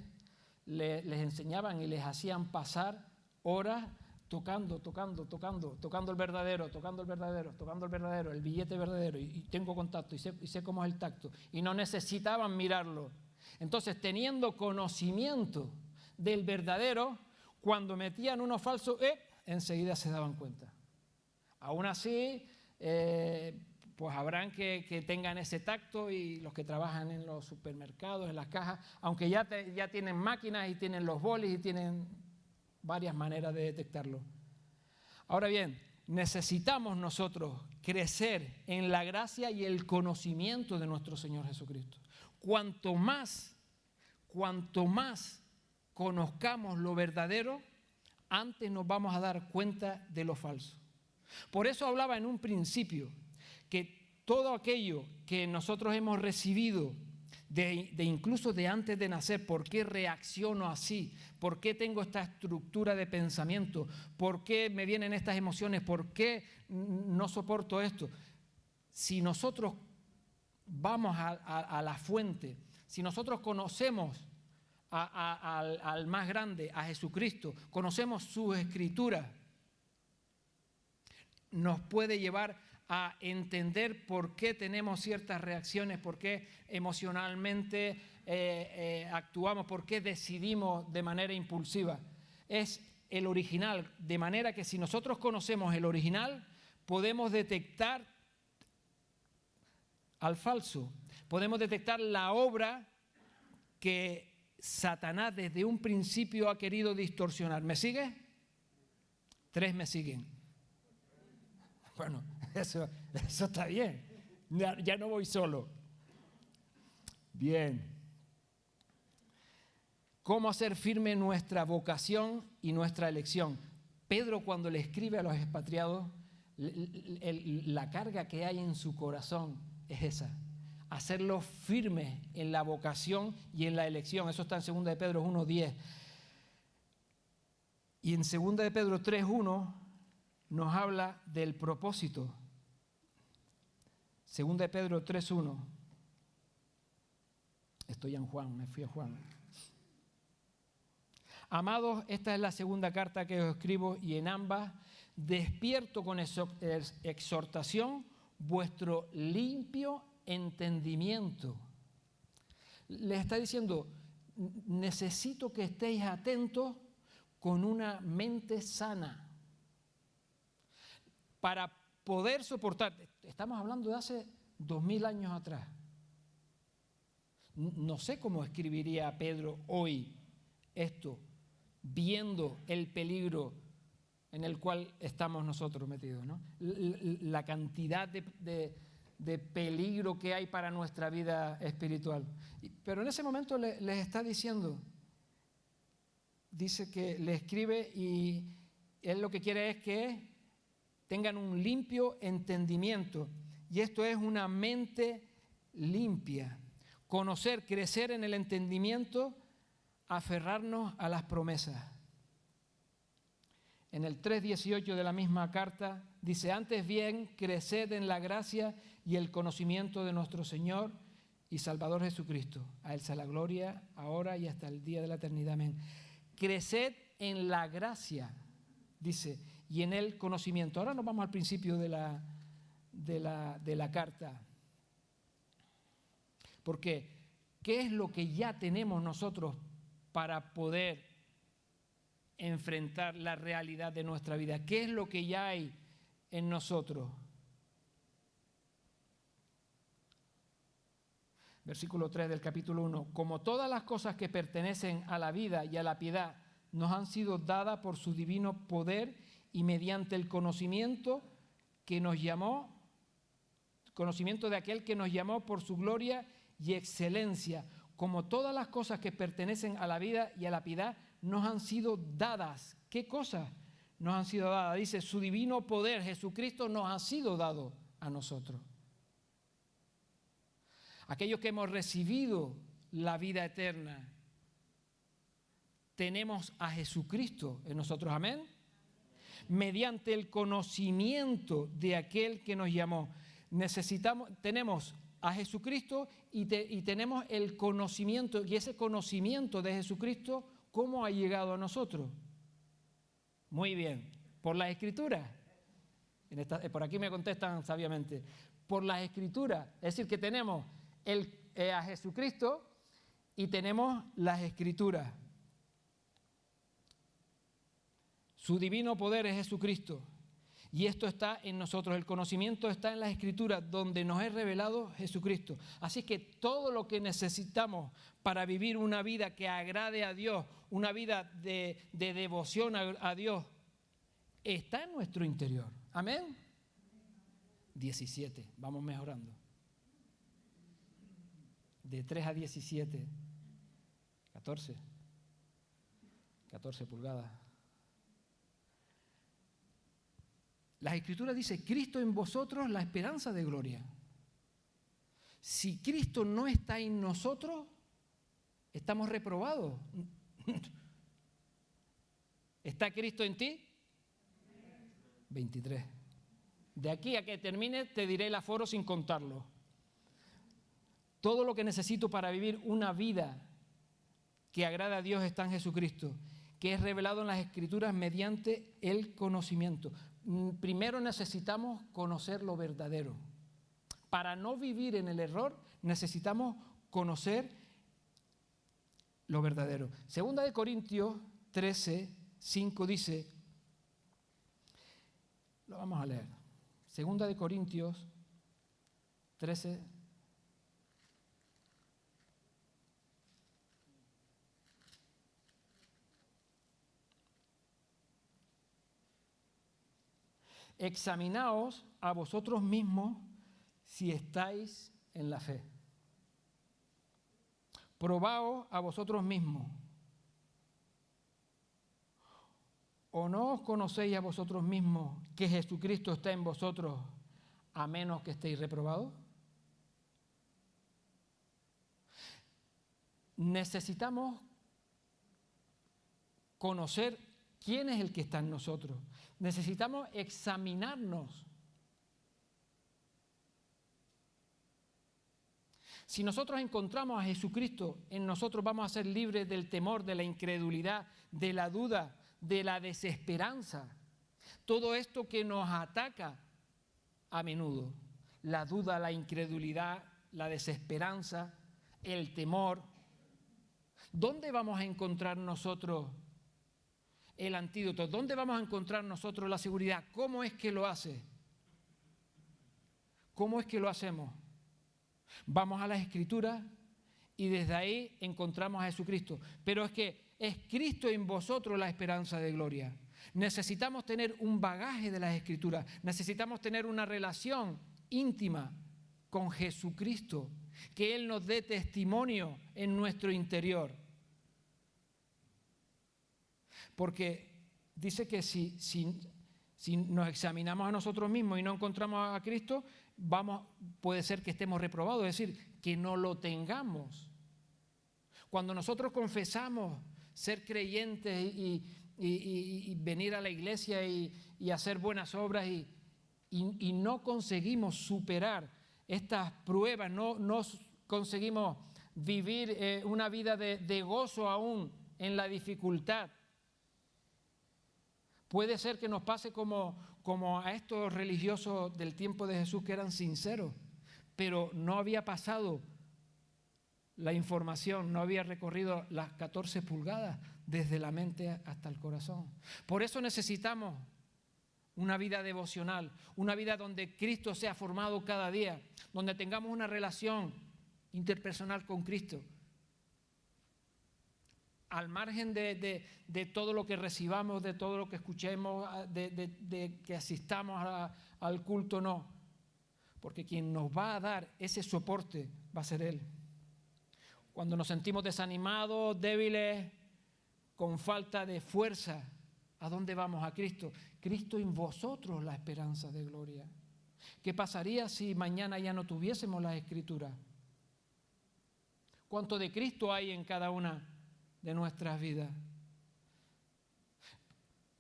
les enseñaban y les hacían pasar horas tocando el verdadero, el billete verdadero, y tengo contacto y sé cómo es el tacto, y no necesitaban mirarlo. Entonces, teniendo conocimiento del verdadero, cuando metían uno falso, enseguida se daban cuenta. Aún así, pues habrán que tengan ese tacto, y los que trabajan en los supermercados, en las cajas, aunque ya tienen máquinas y tienen los bolis y tienen varias maneras de detectarlo. Ahora bien, necesitamos nosotros crecer en la gracia y el conocimiento de nuestro Señor Jesucristo. Cuanto más conozcamos lo verdadero, antes nos vamos a dar cuenta de lo falso. Por eso hablaba en un principio que todo aquello que nosotros hemos recibido incluso de antes de nacer, ¿por qué reacciono así? ¿Por qué tengo esta estructura de pensamiento? ¿Por qué me vienen estas emociones? ¿Por qué no soporto esto? Si nosotros vamos a la fuente, si nosotros conocemos al más grande, a Jesucristo, conocemos sus escrituras, nos puede llevar a entender por qué tenemos ciertas reacciones, por qué emocionalmente actuamos, por qué decidimos de manera impulsiva. Es el original, de manera que si nosotros conocemos el original, podemos detectar al falso, podemos detectar la obra que Satanás desde un principio ha querido distorsionar. ¿Me sigue? 3 me siguen. Bueno, eso está bien. Ya no voy solo. Bien. ¿Cómo hacer firme nuestra vocación y nuestra elección? Pedro, cuando le escribe a los expatriados, la carga que hay en su corazón es esa. Hacerlo firme en la vocación y en la elección. Eso está en 2 de Pedro 1:10. Y en 2 de Pedro 3:1 nos habla del propósito. 2 de Pedro 3:1. Estoy en Juan, me fui a Juan. Amados, esta es la segunda carta que os escribo, y en ambas despierto con exhortación vuestro limpio entendimiento. Les está diciendo, necesito que estéis atentos con una mente sana para poder soportar. Estamos hablando de hace 2000 años atrás. No sé cómo escribiría Pedro hoy esto, viendo el peligro en el cual estamos nosotros metidos, ¿no? La cantidad de peligro que hay para nuestra vida espiritual. Pero en ese momento les está diciendo, dice que le escribe, y él lo que quiere es que tengan un limpio entendimiento, y esto es una mente limpia. Conocer, crecer en el entendimiento, aferrarnos a las promesas. En el 3:18 de la misma carta dice, antes bien, creced en la gracia y el conocimiento de nuestro Señor y Salvador Jesucristo. A Él sea la gloria, ahora y hasta el día de la eternidad. Amén. Creced en la gracia, dice, y en el conocimiento. Ahora nos vamos al principio de la carta. Porque, ¿qué es lo que ya tenemos nosotros para poder enfrentar la realidad de nuestra vida? ¿Qué es lo que ya hay en nosotros? Versículo 3 del capítulo 1. Como todas las cosas que pertenecen a la vida y a la piedad nos han sido dadas por su divino poder y mediante el conocimiento que nos llamó, conocimiento de aquel que nos llamó por su gloria y excelencia. Como todas las cosas que pertenecen a la vida y a la piedad nos han sido dadas. ¿Qué cosas nos han sido dadas? Dice, su divino poder, Jesucristo, nos ha sido dado a nosotros. Aquellos que hemos recibido la vida eterna, tenemos a Jesucristo en nosotros. Amén. Mediante el conocimiento de aquel que nos llamó. Tenemos a Jesucristo y tenemos el conocimiento, y ese conocimiento de Jesucristo, ¿cómo ha llegado a nosotros? Muy bien, por las Escrituras. Por aquí me contestan sabiamente. Por las Escrituras, es decir, que tenemos a Jesucristo y tenemos las Escrituras. Su divino poder es Jesucristo. Y esto está en nosotros, el conocimiento está en las Escrituras, donde nos es revelado Jesucristo. Así que todo lo que necesitamos para vivir una vida que agrade a Dios, una vida de devoción a Dios, está en nuestro interior. Amén. 17, vamos mejorando. De 3 a 17, 14 pulgadas. Las Escrituras dicen, Cristo en vosotros, la esperanza de gloria. Si Cristo no está en nosotros, estamos reprobados. ¿Está Cristo en ti? 23. De aquí a que termine te diré el aforo sin contarlo. Todo lo que necesito para vivir una vida que agrada a Dios está en Jesucristo, que es revelado en las Escrituras mediante el conocimiento. Primero necesitamos conocer lo verdadero. Para no vivir en el error, necesitamos conocer lo verdadero. Segunda de Corintios 13, 5 dice, lo vamos a leer. Segunda de Corintios 13, examinaos a vosotros mismos si estáis en la fe. Probaos a vosotros mismos. ¿O no os conocéis a vosotros mismos que Jesucristo está en vosotros, a menos que estéis reprobados? Necesitamos conocer quién es el que está en nosotros. Necesitamos examinarnos. Si nosotros encontramos a Jesucristo en nosotros, vamos a ser libres del temor, de la incredulidad, de la duda, de la desesperanza. Todo esto que nos ataca a menudo. La duda, la incredulidad, la desesperanza, el temor. ¿Dónde vamos a encontrar nosotros el antídoto? ¿Dónde vamos a encontrar nosotros la seguridad? ¿Cómo es que lo hace? ¿Cómo es que lo hacemos? Vamos a las Escrituras y desde ahí encontramos a Jesucristo. Pero es que es Cristo en vosotros la esperanza de gloria. Necesitamos tener un bagaje de las Escrituras. Necesitamos tener una relación íntima con Jesucristo, que Él nos dé testimonio en nuestro interior. Porque dice que si nos examinamos a nosotros mismos y no encontramos a Cristo, puede ser que estemos reprobados, es decir, que no lo tengamos. Cuando nosotros confesamos ser creyentes y venir a la iglesia y hacer buenas obras y no conseguimos superar estas pruebas, no conseguimos vivir una vida de gozo aún en la dificultad, puede ser que nos pase como a estos religiosos del tiempo de Jesús que eran sinceros, pero no había pasado la información, no había recorrido las 14 pulgadas desde la mente hasta el corazón. Por eso necesitamos una vida devocional, una vida donde Cristo sea formado cada día, donde tengamos una relación interpersonal con Cristo. Al margen de todo lo que recibamos, de todo lo que escuchemos, de que asistamos al culto, no. Porque quien nos va a dar ese soporte va a ser Él. Cuando nos sentimos desanimados, débiles, con falta de fuerza, ¿a dónde vamos? A Cristo. Cristo en vosotros la esperanza de gloria. ¿Qué pasaría si mañana ya no tuviésemos las Escrituras? ¿Cuánto de Cristo hay en cada una de nuestras vidas?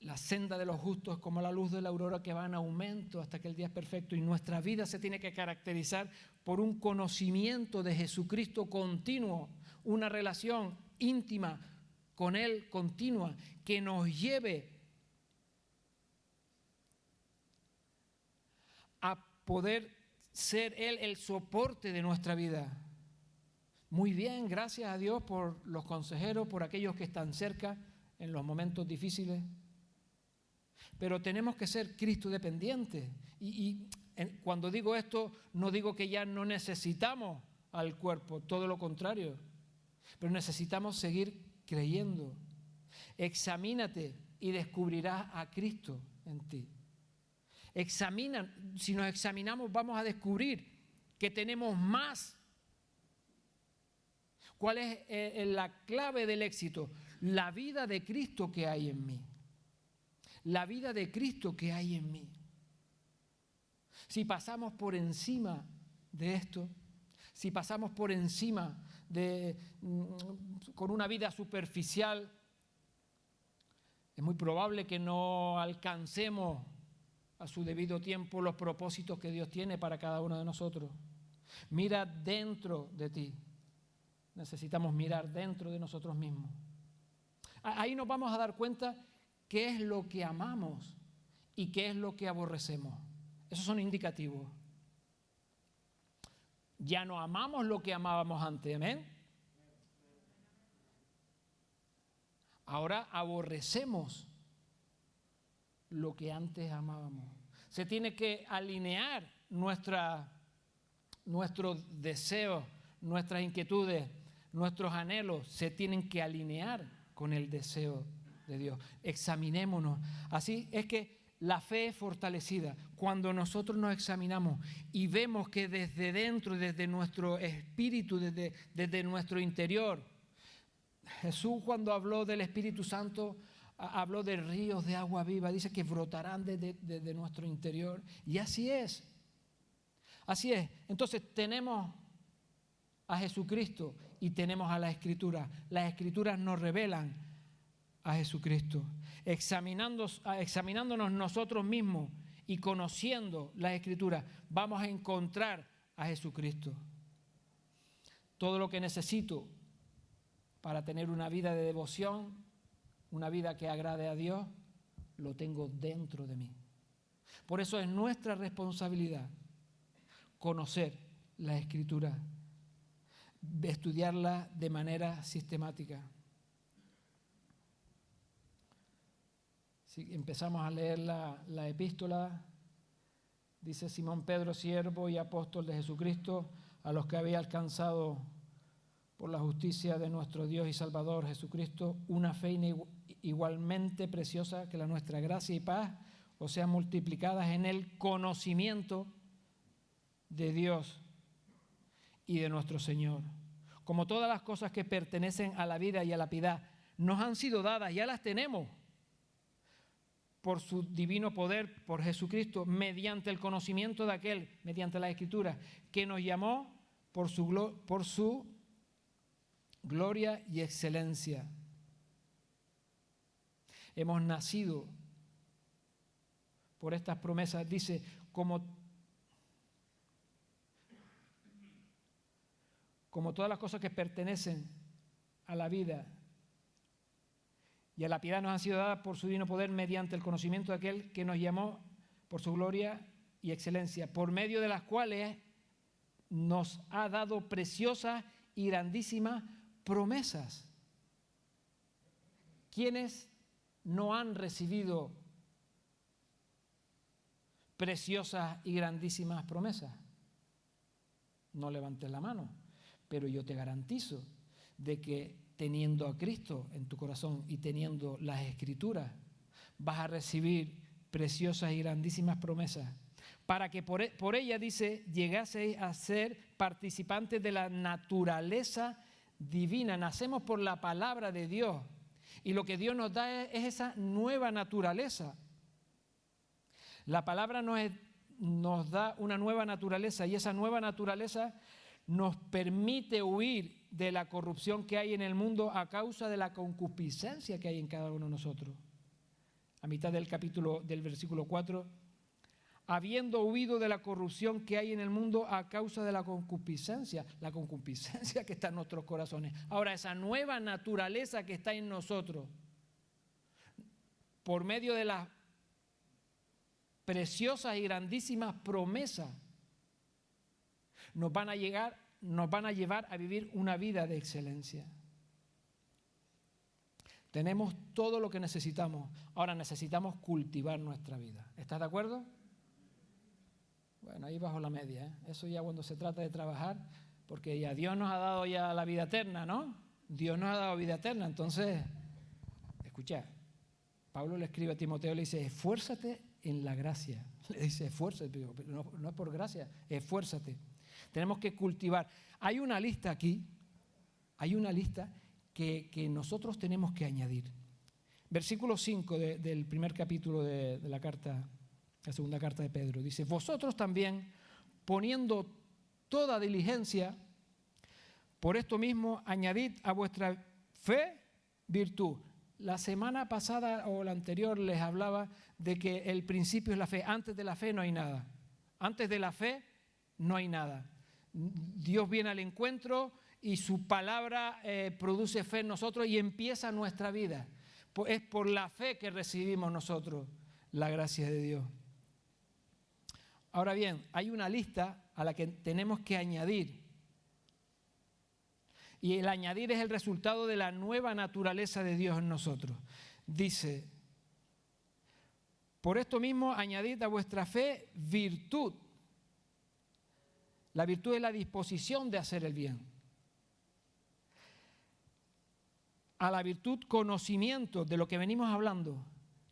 La senda de los justos es como la luz de la aurora que va en aumento hasta que el día es perfecto, y nuestra vida se tiene que caracterizar por un conocimiento de Jesucristo continuo, una relación íntima con Él continua que nos lleve a poder ser Él el soporte de nuestra vida. Muy bien, gracias a Dios por los consejeros, por aquellos que están cerca en los momentos difíciles. Pero tenemos que ser Cristo dependientes. Cuando digo esto, no digo que ya no necesitamos al cuerpo, todo lo contrario. Pero necesitamos seguir creyendo. Examínate y descubrirás a Cristo en ti. Si nos examinamos, vamos a descubrir que tenemos más. ¿Cuál es la clave del éxito? La vida de Cristo que hay en mí. La vida de Cristo que hay en mí. Si pasamos por encima de esto, si pasamos por encima con una vida superficial, es muy probable que no alcancemos a su debido tiempo los propósitos que Dios tiene para cada uno de nosotros. Mira dentro de ti. Necesitamos mirar dentro de nosotros mismos. Ahí nos vamos a dar cuenta qué es lo que amamos y qué es lo que aborrecemos. Esos son indicativos. Ya no amamos lo que amábamos antes, ¿amén? Ahora aborrecemos lo que antes amábamos. Se tiene que alinear nuestros deseos, nuestras inquietudes, nuestros anhelos, se tienen que alinear con el deseo de Dios. Examinémonos. Así es que la fe es fortalecida cuando nosotros nos examinamos y vemos que desde dentro, desde nuestro espíritu, desde nuestro interior, Jesús cuando habló del Espíritu Santo, habló de ríos de agua viva, dice que brotarán desde nuestro interior. Y así es. Así es. Entonces tenemos a Jesucristo y tenemos a la Escritura. Las Escrituras nos revelan a Jesucristo. Examinándonos nosotros mismos y conociendo las Escrituras, vamos a encontrar a Jesucristo. Todo lo que necesito para tener una vida de devoción, una vida que agrade a Dios, lo tengo dentro de mí. Por eso es nuestra responsabilidad conocer la Escritura, estudiarla de manera sistemática. Si empezamos a leer la epístola, dice Simón Pedro, siervo y apóstol de Jesucristo, a los que había alcanzado por la justicia de nuestro Dios y Salvador Jesucristo una fe igualmente preciosa que la nuestra, gracia y paz os sean multiplicadas en el conocimiento de Dios y de nuestro Señor. Como todas las cosas que pertenecen a la vida y a la piedad nos han sido dadas, ya las tenemos por su divino poder, por Jesucristo, mediante el conocimiento de aquel, mediante la Escritura, que nos llamó por su gloria y excelencia. Hemos nacido por estas promesas, dice, como todas las cosas que pertenecen a la vida y a la piedad nos han sido dadas por su divino poder mediante el conocimiento de aquel que nos llamó por su gloria y excelencia, por medio de las cuales nos ha dado preciosas y grandísimas promesas. ¿Quiénes no han recibido preciosas y grandísimas promesas? No levantes la mano, pero yo te garantizo de que teniendo a Cristo en tu corazón y teniendo las Escrituras, vas a recibir preciosas y grandísimas promesas, para que por ella, dice, llegaseis a ser participantes de la naturaleza divina. Nacemos por la palabra de Dios y lo que Dios nos da es esa nueva naturaleza. La palabra nos da una nueva naturaleza y esa nueva naturaleza nos permite huir de la corrupción que hay en el mundo a causa de la concupiscencia que hay en cada uno de nosotros. A mitad del versículo 4, habiendo huido de la corrupción que hay en el mundo a causa de la concupiscencia que está en nuestros corazones. Ahora, esa nueva naturaleza que está en nosotros, por medio de las preciosas y grandísimas promesas, nos van a llevar a vivir una vida de excelencia. Tenemos todo lo que necesitamos. Ahora necesitamos cultivar nuestra vida. ¿Estás de acuerdo? Bueno, ahí bajo la media, ¿eh? Eso ya cuando se trata de trabajar, porque ya Dios nos ha dado ya la vida eterna, ¿no? Dios nos ha dado vida eterna. Entonces, escucha, Pablo le escribe a Timoteo y le dice, esfuérzate en la gracia. Le dice, esfuérzate, pero no es por gracia, esfuérzate. Tenemos que cultivar. Hay una lista aquí, hay una lista que nosotros tenemos que añadir. Versículo 5 del primer capítulo de la carta, la segunda carta de Pedro, dice, vosotros también, poniendo toda diligencia, por esto mismo añadid a vuestra fe virtud. La semana pasada o la anterior les hablaba de que el principio es la fe. Antes de la fe no hay nada. Antes de la fe no hay nada. Dios viene al encuentro y su palabra produce fe en nosotros y empieza nuestra vida. Es por la fe que recibimos nosotros la gracia de Dios. Ahora bien, hay una lista a la que tenemos que añadir. Y el añadir es el resultado de la nueva naturaleza de Dios en nosotros. Dice, por esto mismo añadid a vuestra fe virtud. La virtud es la disposición de hacer el bien. A la virtud, conocimiento de lo que venimos hablando.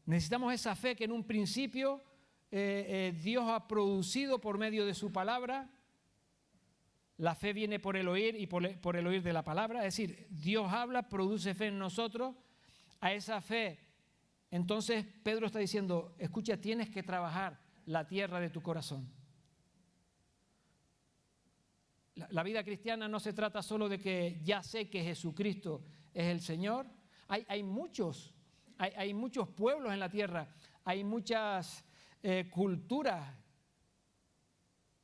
Necesitamos esa fe que en un principio Dios ha producido por medio de su palabra. La fe viene por el oír y por el oír de la palabra. Es decir, Dios habla, produce fe en nosotros. A esa fe, entonces Pedro está diciendo, escucha, tienes que trabajar la tierra de tu corazón. La vida cristiana no se trata solo de que ya sé que Jesucristo es el Señor. Hay muchos pueblos en la tierra, hay muchas culturas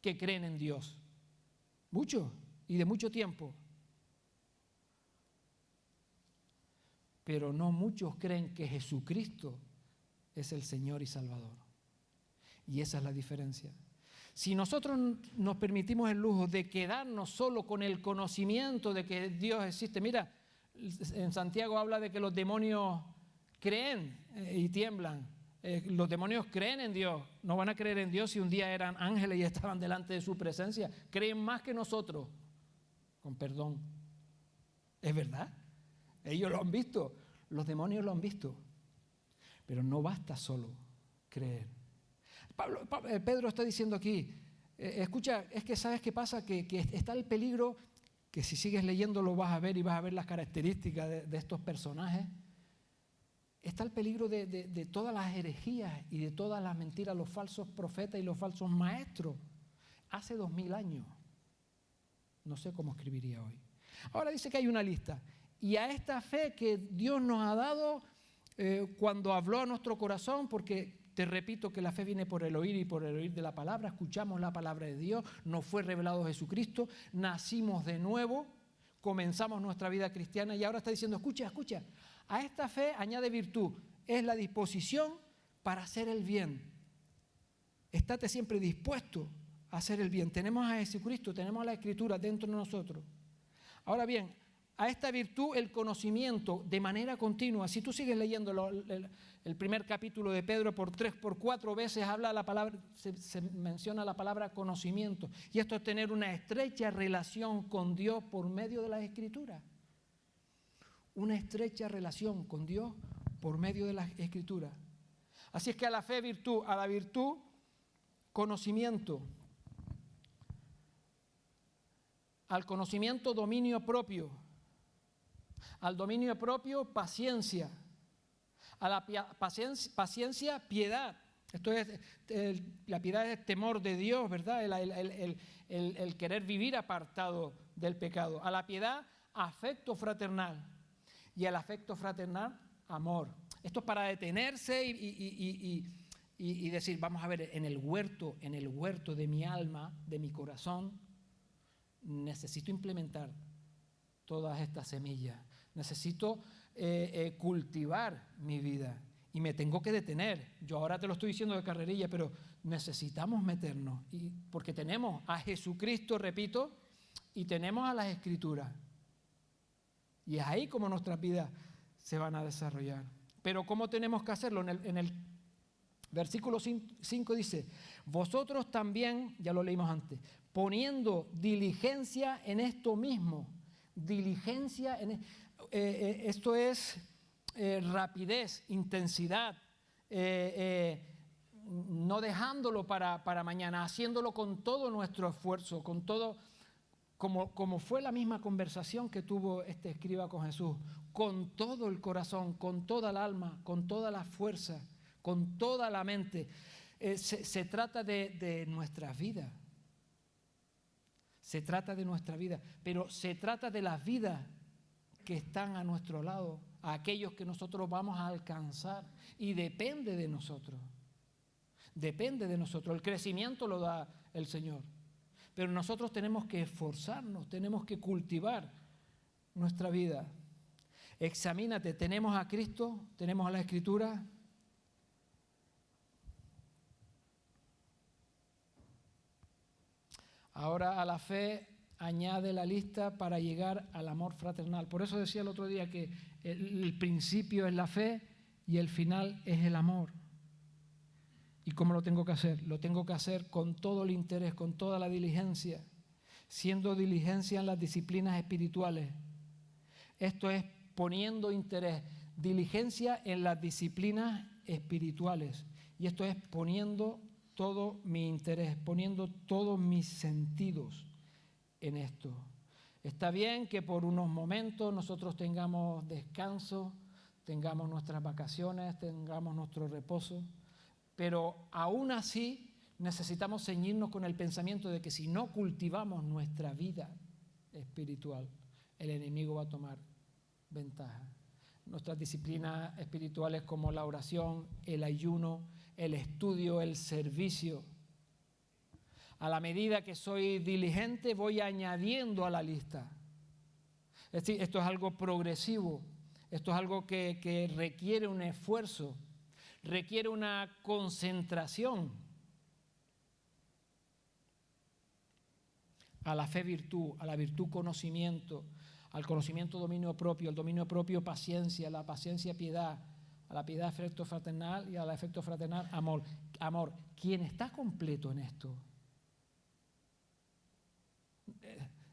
que creen en Dios. Mucho y de mucho tiempo. Pero no muchos creen que Jesucristo es el Señor y Salvador. Y esa es la diferencia. Si nosotros nos permitimos el lujo de quedarnos solo con el conocimiento de que Dios existe, mira, en Santiago habla de que los demonios creen y tiemblan. Los demonios creen en Dios. No van a creer en Dios si un día eran ángeles y estaban delante de su presencia. Creen más que nosotros, con perdón. Es verdad. Ellos lo han visto. Los demonios lo han visto. Pero no basta solo creer. Pedro está diciendo aquí, escucha, es que ¿sabes qué pasa? Que está el peligro, que si sigues leyendo lo vas a ver y vas a ver las características de estos personajes. Está el peligro de todas las herejías y de todas las mentiras, los falsos profetas y los falsos maestros. Hace 2000 años. No sé cómo escribiría hoy. Ahora dice que hay una lista. Y a esta fe que Dios nos ha dado cuando habló a nuestro corazón, porque te repito que la fe viene por el oír y por el oír de la palabra, escuchamos la palabra de Dios, nos fue revelado Jesucristo, nacimos de nuevo, comenzamos nuestra vida cristiana y ahora está diciendo, escucha, a esta fe añade virtud, es la disposición para hacer el bien. Estate siempre dispuesto a hacer el bien. Tenemos a Jesucristo, tenemos a la Escritura dentro de nosotros. Ahora bien, a esta virtud el conocimiento de manera continua. Si tú sigues leyendo el primer capítulo de Pedro por 3, por 4 veces habla la palabra, se menciona la palabra conocimiento. Y esto es tener una estrecha relación con Dios por medio de las Escrituras. Una estrecha relación con Dios por medio de las Escrituras. Así es que a la fe virtud, a la virtud conocimiento, al conocimiento dominio propio, al dominio propio paciencia, a la paciencia piedad. Esto es, la piedad es temor de Dios, ¿verdad? El querer vivir apartado del pecado. A la piedad afecto fraternal. Y al afecto fraternal, amor. Esto es para detenerse y decir, vamos a ver, en el huerto de mi alma, de mi corazón, necesito implementar todas estas semillas. Necesito cultivar mi vida y me tengo que detener. Yo ahora te lo estoy diciendo de carrerilla, pero necesitamos meternos, porque tenemos a Jesucristo, repito, y tenemos a las Escrituras. Y es ahí como nuestras vidas se van a desarrollar. Pero ¿cómo tenemos que hacerlo? En el versículo 5 dice, vosotros también, ya lo leímos antes, poniendo diligencia en esto mismo. Diligencia en esto es rapidez, intensidad, no dejándolo para mañana, haciéndolo con todo nuestro esfuerzo, con todo, como fue la misma conversación que tuvo este escriba con Jesús, con todo el corazón, con toda el alma, con toda la fuerza, con toda la mente. Se trata de nuestra vida. Se trata de nuestra vida, pero se trata de las vidas que están a nuestro lado, a aquellos que nosotros vamos a alcanzar, y depende de nosotros. Depende de nosotros. El crecimiento lo da el Señor, pero nosotros tenemos que esforzarnos, tenemos que cultivar nuestra vida. Examínate, ¿tenemos a Cristo? ¿Tenemos a la Escritura? Ahora a la fe añade la lista para llegar al amor fraternal. Por eso decía el otro día que el principio es la fe y el final es el amor. ¿Y cómo lo tengo que hacer? Lo tengo que hacer con todo el interés, con toda la diligencia, siendo diligencia en las disciplinas espirituales. Esto es poniendo interés, diligencia en las disciplinas espirituales. Y esto es poniendo todo mi interés, poniendo todos mis sentidos en esto. Está bien que por unos momentos nosotros tengamos descanso, tengamos nuestras vacaciones, tengamos nuestro reposo, pero aún así necesitamos ceñirnos con el pensamiento de que si no cultivamos nuestra vida espiritual, el enemigo va a tomar ventaja. Nuestras disciplinas espirituales como la oración, el ayuno, el estudio, el servicio. A la medida que soy diligente, voy añadiendo a la lista. Es decir, esto es algo progresivo, esto es algo que requiere un esfuerzo, requiere una concentración. A la fe virtud, a la virtud conocimiento, al conocimiento dominio propio, al dominio propio paciencia, a la paciencia piedad, a la piedad afecto fraternal y al afecto fraternal amor. Amor, ¿quién está completo en esto?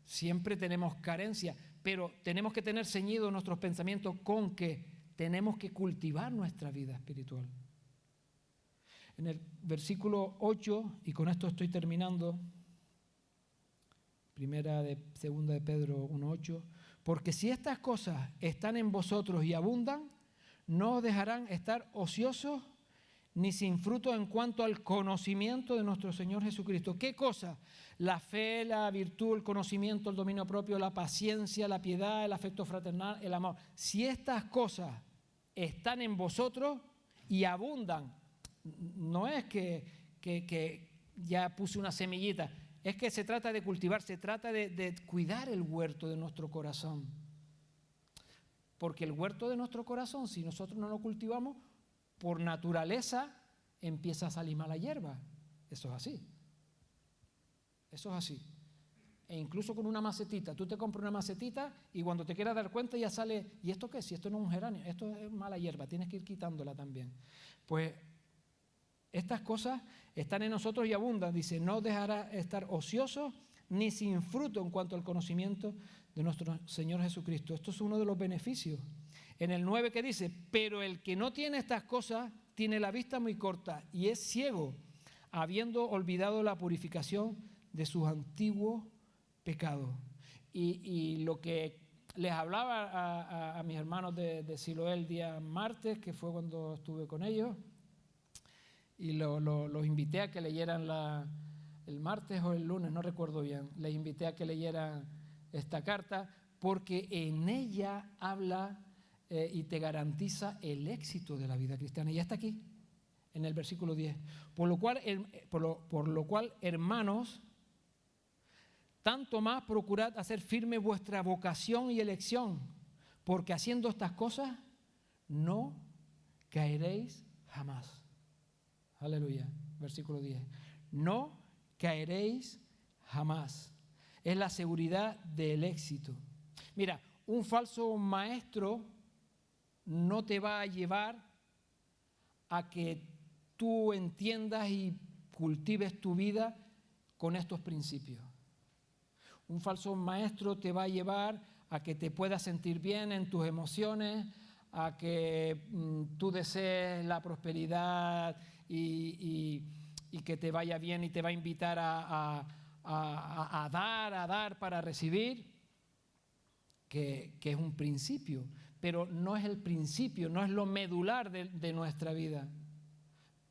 Siempre tenemos carencia, pero tenemos que tener ceñidos nuestros pensamientos con que tenemos que cultivar nuestra vida espiritual. En el versículo 8, y con esto estoy terminando, segunda de Pedro 1:8, porque si estas cosas están en vosotros y abundan, no os dejarán estar ociosos ni sin fruto en cuanto al conocimiento de nuestro Señor Jesucristo. ¿Qué cosa? La fe, la virtud, el conocimiento, el dominio propio, la paciencia, la piedad, el afecto fraternal, el amor. Si estas cosas están en vosotros y abundan, no es que ya puse una semillita, es que se trata de cultivar, se trata de cuidar el huerto de nuestro corazón. Porque el huerto de nuestro corazón, si nosotros no lo cultivamos, por naturaleza empieza a salir mala hierba. Eso es así. Eso es así. E incluso con una macetita. Tú te compras una macetita y cuando te quieras dar cuenta ya sale, ¿y esto qué? Si esto no es un geranio, esto es mala hierba, tienes que ir quitándola también. Pues estas cosas están en nosotros y abundan. Dice, no dejará estar ociosos ni sin fruto en cuanto al conocimiento de nuestro Señor Jesucristo. Esto es uno de los beneficios. En el 9 que dice, pero el que no tiene estas cosas tiene la vista muy corta y es ciego, habiendo olvidado la purificación de sus antiguos pecados. Y lo que les hablaba a mis hermanos de Siloé el día martes, que fue cuando estuve con ellos, y los invité a que leyeran el martes o el lunes, no recuerdo bien, les invité a que leyeran esta carta, porque en ella habla y te garantiza el éxito de la vida cristiana. Y ya está aquí, en el versículo 10. Por lo cual, hermanos, tanto más procurad hacer firme vuestra vocación y elección, porque haciendo estas cosas no caeréis jamás. Aleluya. Versículo 10. No caeréis jamás. Es la seguridad del éxito. Mira, un falso maestro no te va a llevar a que tú entiendas y cultives tu vida con estos principios. Un falso maestro te va a llevar a que te puedas sentir bien en tus emociones, a que tú desees la prosperidad y que te vaya bien, y te va a invitar a dar para recibir, que es un principio, pero no es el principio, no es lo medular de nuestra vida.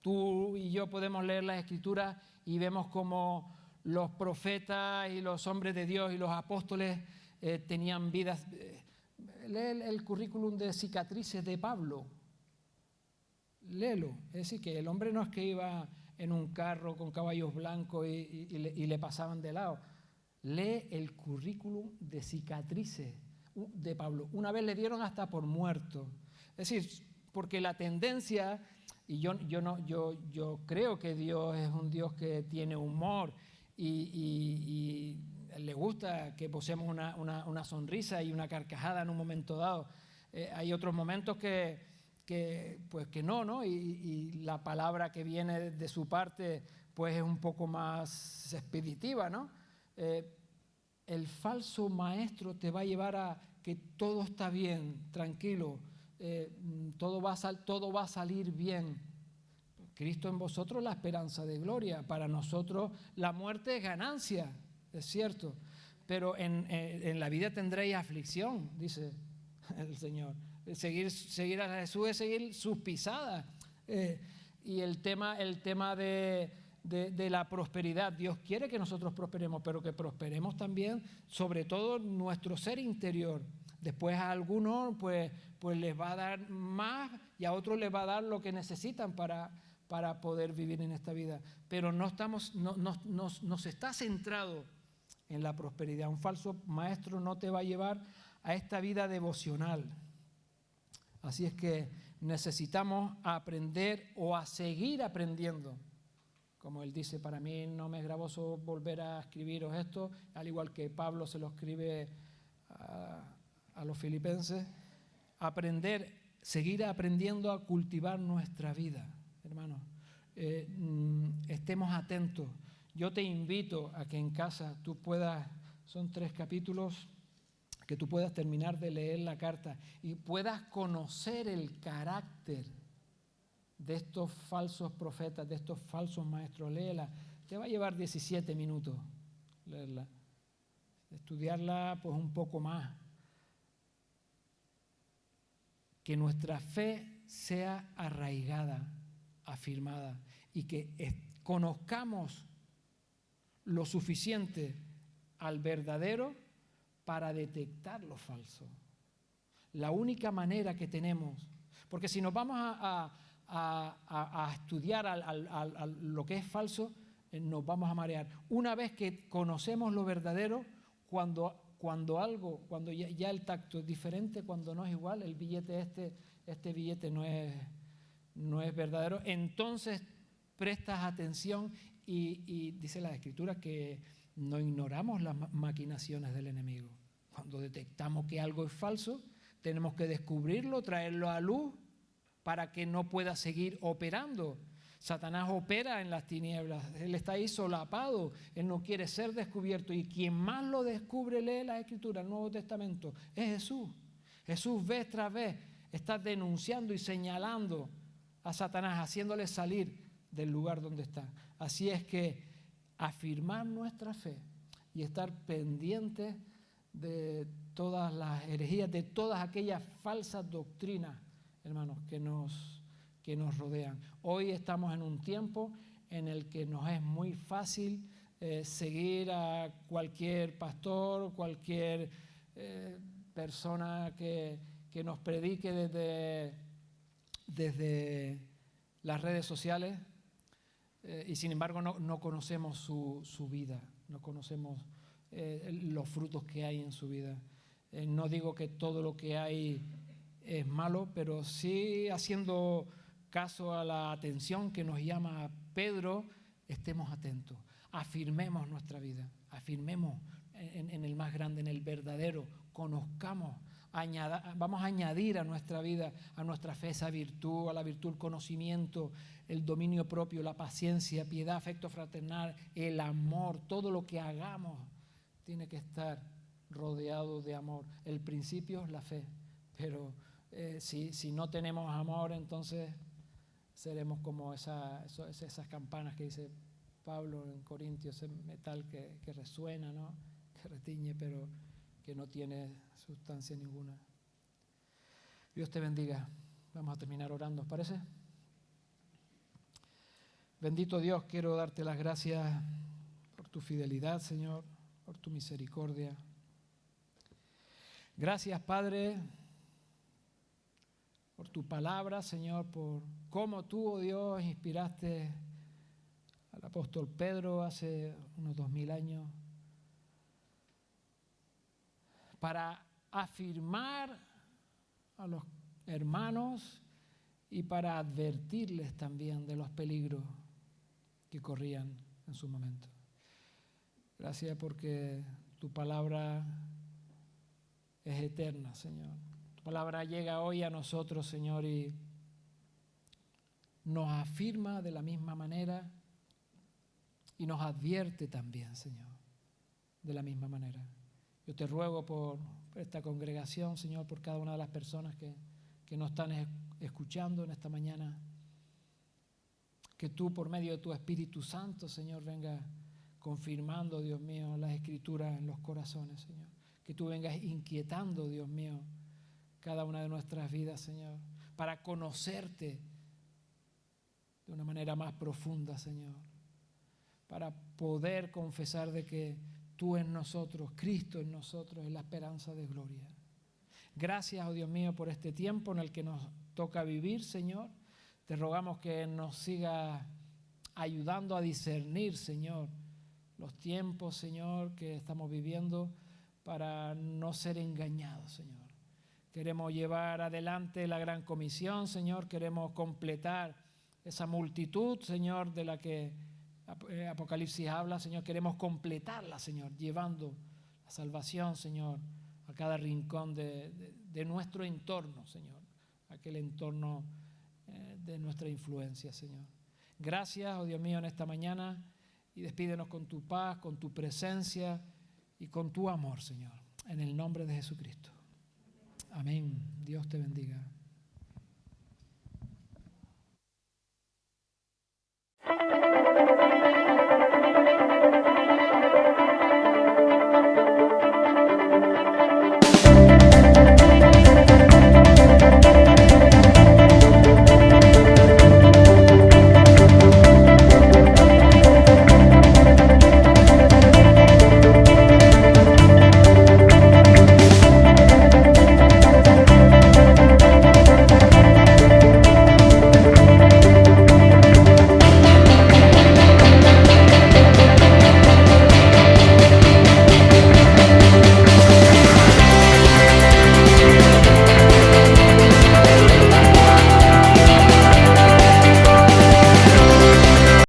Tú y yo podemos leer las Escrituras y vemos cómo los profetas y los hombres de Dios y los apóstoles tenían vidas. Lee el currículum de cicatrices de Pablo. Léelo. Es decir, que el hombre no es que iba en un carro con caballos blancos y le pasaban de lado. Lee el currículum de cicatrices de Pablo. Una vez le dieron hasta por muerto. Es decir, porque la tendencia, y yo creo que Dios es un Dios que tiene humor y le gusta que posemos una sonrisa y una carcajada en un momento dado. Hay otros momentos que no, y la palabra que viene de su parte pues es un poco más expeditiva, ¿no? El falso maestro te va a llevar a que todo está bien, tranquilo, todo va a salir bien. Cristo en vosotros, la esperanza de gloria. Para nosotros la muerte es ganancia, es cierto, pero en la vida tendréis aflicción, dice el Señor. Seguir a Jesús es seguir sus pisadas. Y el tema de la prosperidad, Dios quiere que nosotros prosperemos, pero que prosperemos también, sobre todo nuestro ser interior. Después a algunos pues les va a dar más y a otros les va a dar lo que necesitan para poder vivir en esta vida. Pero no se está centrado en la prosperidad. Un falso maestro no te va a llevar a esta vida devocional. Así es que necesitamos aprender o a seguir aprendiendo. Como él dice, para mí no me es gravoso volver a escribiros esto, al igual que Pablo se lo escribe a los filipenses. Seguir aprendiendo a cultivar nuestra vida, hermanos. Estemos atentos. Yo te invito a que en casa tú puedas, son 3 capítulos, que tú puedas terminar de leer la carta y puedas conocer el carácter de estos falsos profetas, de estos falsos maestros. Léela. Te va a llevar 17 minutos leerla. Estudiarla pues un poco más. Que nuestra fe sea arraigada, afirmada, y que conozcamos lo suficiente al verdadero para detectar lo falso. La única manera que tenemos, porque si nos vamos a estudiar a lo que es falso, nos vamos a marear. Una vez que conocemos lo verdadero, cuando ya el tacto es diferente, cuando no es igual, el billete este billete no es verdadero, entonces prestas atención y dice la Escritura que no ignoramos las maquinaciones del enemigo. Cuando detectamos que algo es falso, tenemos que descubrirlo, traerlo a luz para que no pueda seguir operando. Satanás opera en las tinieblas, él está ahí solapado, él no quiere ser descubierto, y quien más lo descubre, lee la Escritura, el Nuevo Testamento, es Jesús. Jesús vez tras vez está denunciando y señalando a Satanás, haciéndole salir del lugar donde está. Así es que afirmar nuestra fe y estar pendientes de todas las herejías, de todas aquellas falsas doctrinas, hermanos, que nos rodean. Hoy estamos en un tiempo en el que nos es muy fácil seguir a cualquier pastor, cualquier persona que nos predique desde las redes sociales, y sin embargo no conocemos su vida, no conocemos los frutos que hay en su vida. No digo que todo lo que hay es malo, pero sí, haciendo caso a la atención que nos llama Pedro, estemos atentos, afirmemos nuestra vida, afirmemos en el más grande, en el verdadero, conozcamos vamos a añadir a nuestra vida, a nuestra fe, esa virtud, a la virtud el conocimiento, el dominio propio, la paciencia, piedad, afecto fraternal, el amor. Todo lo que hagamos tiene que estar rodeado de amor. El principio es la fe, pero si no tenemos amor, entonces seremos como esas campanas que dice Pablo en Corintios, ese metal que resuena, ¿no? Que retiñe, pero que no tiene sustancia ninguna. Dios te bendiga. Vamos a terminar orando, ¿os parece? Bendito Dios, quiero darte las gracias por tu fidelidad, Señor, por tu misericordia. Gracias, Padre, por tu palabra, Señor, por cómo tú, oh Dios, inspiraste al apóstol Pedro hace unos 2000 años para afirmar a los hermanos y para advertirles también de los peligros que corrían en su momento. Gracias porque tu palabra es eterna, Señor. Tu palabra llega hoy a nosotros, Señor, y nos afirma de la misma manera y nos advierte también, Señor, de la misma manera. Yo te ruego por esta congregación, Señor, por cada una de las personas que nos están escuchando en esta mañana, que tú por medio de tu Espíritu Santo, Señor, vengas confirmando, Dios mío, las Escrituras en los corazones, Señor. Que tú vengas inquietando, Dios mío, cada una de nuestras vidas, Señor, para conocerte de una manera más profunda, Señor, para poder confesar de que tú en nosotros, Cristo en nosotros, es la esperanza de gloria. Gracias, oh Dios mío, por este tiempo en el que nos toca vivir, Señor. Te rogamos que nos siga ayudando a discernir, Señor, los tiempos, Señor, que estamos viviendo para no ser engañados, Señor. Queremos llevar adelante la gran comisión, Señor. Queremos completar esa multitud, Señor, de la que Apocalipsis habla, Señor. Queremos completarla, Señor, llevando la salvación, Señor, a cada rincón de nuestro entorno, Señor. Aquel entorno de nuestra influencia, Señor. Gracias, oh Dios mío, en esta mañana, y despídenos con tu paz, con tu presencia y con tu amor, Señor. En el nombre de Jesucristo. Amén. Dios te bendiga.